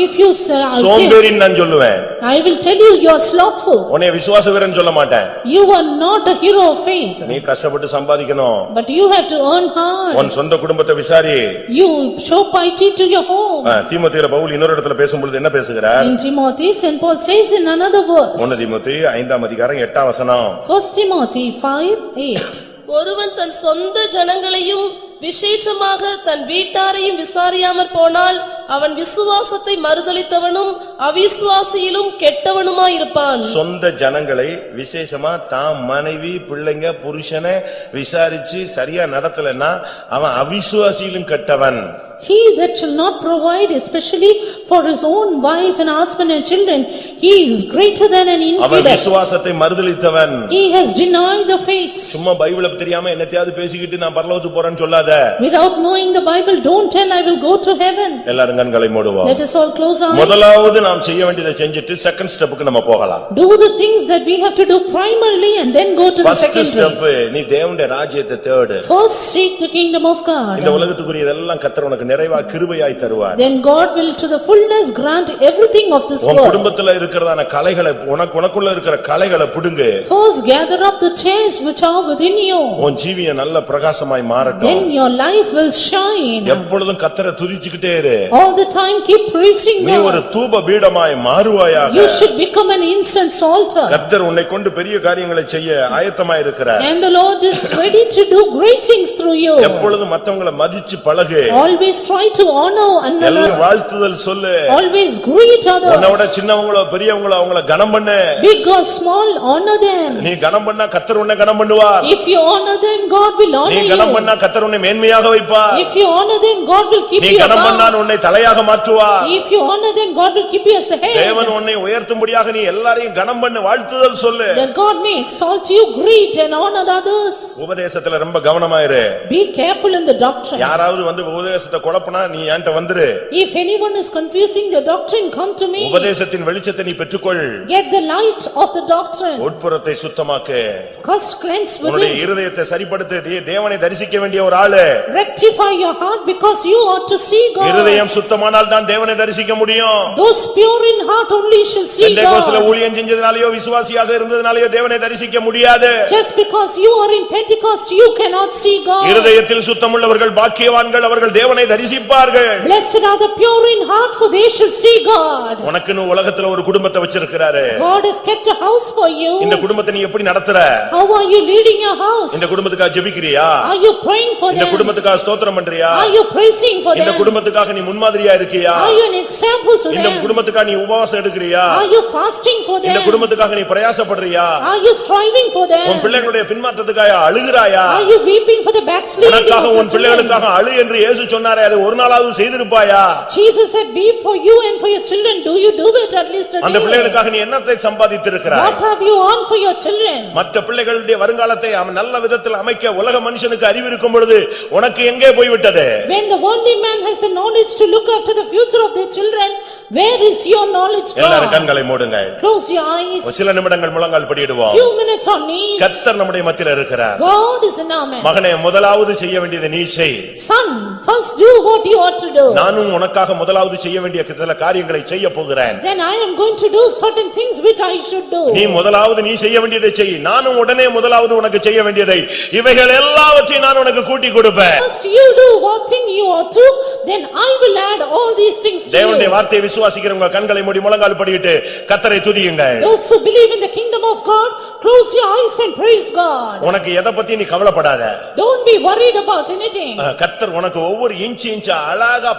If you say சோம்பேறின்னு நான் சொல்லுவேன். I will tell you you are slothful. உன்னை விசுவாச வீரன் சொல்ல மாட்டேன். You are not a hero of faith. நீ கஷ்டப்பட்டு சம்பாதிக்கணும். But you have to earn hard. உன் சொந்த குடும்பத்தை விசாரி. You show piety to your home. தீமோத்தேயுல Pavul இன்னொரு இடத்துல பேசும்போது என்ன பேசுகிறார்? In Timothy, Saint Paul says in another verse. 1 தீமோத்தேயு 5ஆம் அதிகாரம் 8ஆம் வசனம். 1 Timothy 5:8. ஒருவன் தன் சொந்த ஜனங்களையும் விசேஷமாக தன் வீட்டாரையும் விசாரியாமற் போனால் அவன் விசுவாசத்தை மறுதலித்தவனும் அவிசுவாசியிலும் கெட்டவனுமாயிருப்பான். சொந்த ஜனங்களை விசேஷமா தாம் மனைவி பிள்ளைங்க புருஷனை விசாரிச்சு சரியா நடத்தலன்னா அவன் அவிசுவாசியிலும் கெட்டவன். He that shall not provide especially for his own wife and husband and children, he is greater than an infidel. அவன் விசுவாசத்தை மறுதலித்தவன். He has denied the faith. சும்மா பைபிளை தெரியாம என்னத்தையாவது பேசிக்கிட்டு நான் பரலோகத்துக்கு போறேன்னு சொல்லாத. Without knowing the Bible, don't tell I will go to heaven. எல்லாரும் கண்களை மூடுவோம். Let us all close our eyes. முதலாவது நாம் செய்ய வேண்டியதை செஞ்சிட்டு செகண்ட் ஸ்டெப்புக்கு நம்ம போகலாம். Do the things that we have to do primarily and then go to the second step. First step, நீ தேவனுடைய ராஜ்யத்தை தேடு. First seek the kingdom of God. இந்த உலகத்துக்குரியதெல்லாம் கர்த்தர் உனக்கு நிறைவா கிருபையாய் தருவார். Then God will to the fullness grant everything of this world. உன் குடும்பத்துல இருக்கிறதான களைகளை உனக்குள்ள இருக்கிற களைகளை புடுங்கு. First gather up the tares which are within you. உன் ஜீவியம் நல்ல பிரகாசமாய் மாறட்டும். Then your life will shine. எப்பொழுதும் கர்த்தரை துதிச்சுக்கிட்டே இரு. All the time keep praising God. நீ ஒரு தூப பீடமாய் மாறுவாயாக. You should become an incense altar. கர்த்தர் உன்னை கொண்டு பெரிய காரியங்களை செய்ய ஆயத்தமாய் இருக்கிறார். And the Lord is ready to do great things through you. எப்பொழுதும் மத்தவங்களை மதிச்சு பழகு. Always Always try to honor another. எல்லாரும் வாழ்த்துதல் சொல்லு. Always greet உன்னோட others. சின்னவங்களோ பெரியவங்களோ அவங்கள கனம் பண்ணு. Big or small, honor them. நீ கனம் பண்ணா கர்த்தர் உன்னை கனம் பண்ணுவார். If you honor them, God will honor நீ you. கனம் பண்ணா கர்த்தர் உன்னை மேன்மையாக வைப்பார். If you honor them, God will keep நீ you கனம் பண்ணா above. உன்னை தலையாக மாற்றுவார். If you honor them, God will keep you as the head. தேவன் உன்னை உயர்த்தும்படியாக நீ எல்லாரையும் கனம் பண்ணு வாழ்த்துதல் சொல்லு. That God may exalt you, greet and honor others. உபதேசத்துல ரொம்ப கவனமா இரு. Be careful in the doctrine. யாராவது வந்து உபதேசத்தை குழப்பினா நீ என்கிட்ட வந்துரு. If anyone is confusing the doctrine, come to me. உபதேசத்தின் வெளிச்சத்தை நீ பெற்றுக்கொள். Get the light of the doctrine. உட்புறத்தை சுத்தமாக்கு. First cleanse உன்னுடைய within. இருதயத்தை சரிப்படுத்து. தேவனை தரிசிக்க வேண்டிய ஒரு ஆளு. Rectify your heart because you ought to see God. இருதயம் சுத்தமானால் தான் தேவனை தரிசிக்க முடியும். Those pure in heart only shall see பெந்தேகோஸ்துல God. ஊழியம் செஞ்சதுனாலயோ விசுவாசியாக இருந்ததுனாலயோ தேவனை தரிசிக்க முடியாது. Just because you are in Pentecost, you cannot see God. இருதயத்தில் சுத்தமுள்ளவர்கள் பாக்கியவான்கள், அவர்கள் தேவனை தரிசிப்பார்கள். Blessed are the pure in heart, for they shall see God. உனக்குன்னு உலகத்துல ஒரு குடும்பத்தை வச்சிருக்கிறாரு. God has kept a house for you. இந்த குடும்பத்தை நீ எப்படி நடத்துற? How are you leading your house? இந்த குடும்பத்துக்காக ஜெபிக்கிறியா? Are you praying for இந்த them? குடும்பத்துக்காக ஸ்தோத்திரம் பண்றியா? Are you praising for இந்த them? குடும்பத்துக்காக நீ முன்மாதிரியா இருக்கியா? Are you an example to இந்த them? குடும்பத்துக்காக நீ உபவாசம் எடுக்கிறியா? Are you fasting for இந்த them? குடும்பத்துக்காக நீ பிரயாசப்படுறியா? Are you striving for உன் them? பிள்ளைகளுடைய பின்மாற்றத்துக்காக அழுகிறாயா? Are you weeping for the backsliding உனக்காக of உன் your children? பிள்ளைகளுக்காக அழு என்று இயேசு சொன்னாரே, அது ஒரு நாளாவது செய்திருப்பாயா? Jesus said, weep for you and for your children. Do you do it at least a அந்த day? பிள்ளைகளுக்காக நீ என்னத்தை சம்பாதித்திருக்கிறாய்? What have you earned for your children? மற்ற பிள்ளைகளுடைய வருங்காலத்தை அவன் நல்ல விதத்தில் அமைக்க உலக மனுஷனுக்கு அறிவு இருக்கும் பொழுது உனக்கு எங்கே போய்விட்டது? When the worldly man has the knowledge to look after the future of their children, where is your knowledge எல்லாரும் gone? கண்களை மூடுங்க. Close your eyes. சில நிமிடங்கள் முழங்கால் படியிடுவோம். Few minutes on knees. கர்த்தர் நம்முடைய மத்தியில் இருக்கிறார். God is in our midst. மகனே, முதலாவது செய்ய வேண்டியது நீ செய். Son, first do what you ought to do. நானும் உனக்காக முதலாவது செய்ய வேண்டிய சில காரியங்களை செய்ய போகிறேன். Then I am going to do certain things which I should do. நீ முதலாவது நீ செய்ய வேண்டியதை செய். நானும் உடனே முதலாவது உனக்கு செய்ய வேண்டியதை இவைகள் எல்லாவற்றையும் நான் உனக்கு கூட்டி கொடுப்பேன். First you do what thing you ought to, then I will add all these things to தேவனுடைய you. வார்த்தையை விசுவாசிக்கிறவங்க கண்களை மூடி முழங்கால் படியிட்டு கர்த்தரை துதியுங்கள். Those who believe in the kingdom of God, close your eyes and praise God. உனக்கு எதை பத்தி நீ கவலைப்படாத. Don't be worried about anything. கர்த்தர் உனக்கு ஒவ்வொரு இன்ச்சா அழகா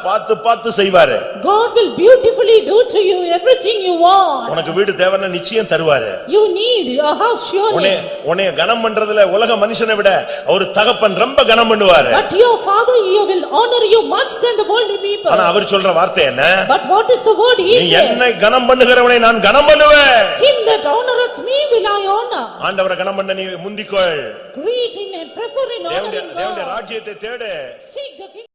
பார்த்து செய்வாரு. God will beautifully do to you everything you want. உனக்கு வீடு தேவைன்னா நிச்சயம் தருவாரு. You need a house surely. உன்னை கனம் பண்றதுல உலக மனுஷனை விட ஒரு தகப்பன் ரொம்ப கனம் பண்ணுவாரு. But your father, you will honor you much than the worldly people. ஆனா அவர் சொல்ற வார்த்தை என்ன? But what is the word he நீ says? என்னை கனம் பண்ணுகிறவனை நான் கனம் பண்ணுவேன். Him that honoreth me will I honor. ஆண்டவரை கனம் பண்ண நீ முந்திக்கொள். Greet in and prefer in honoring தேவனுடைய God. ராஜ்யத்தை தேடு. Seek the kingdom.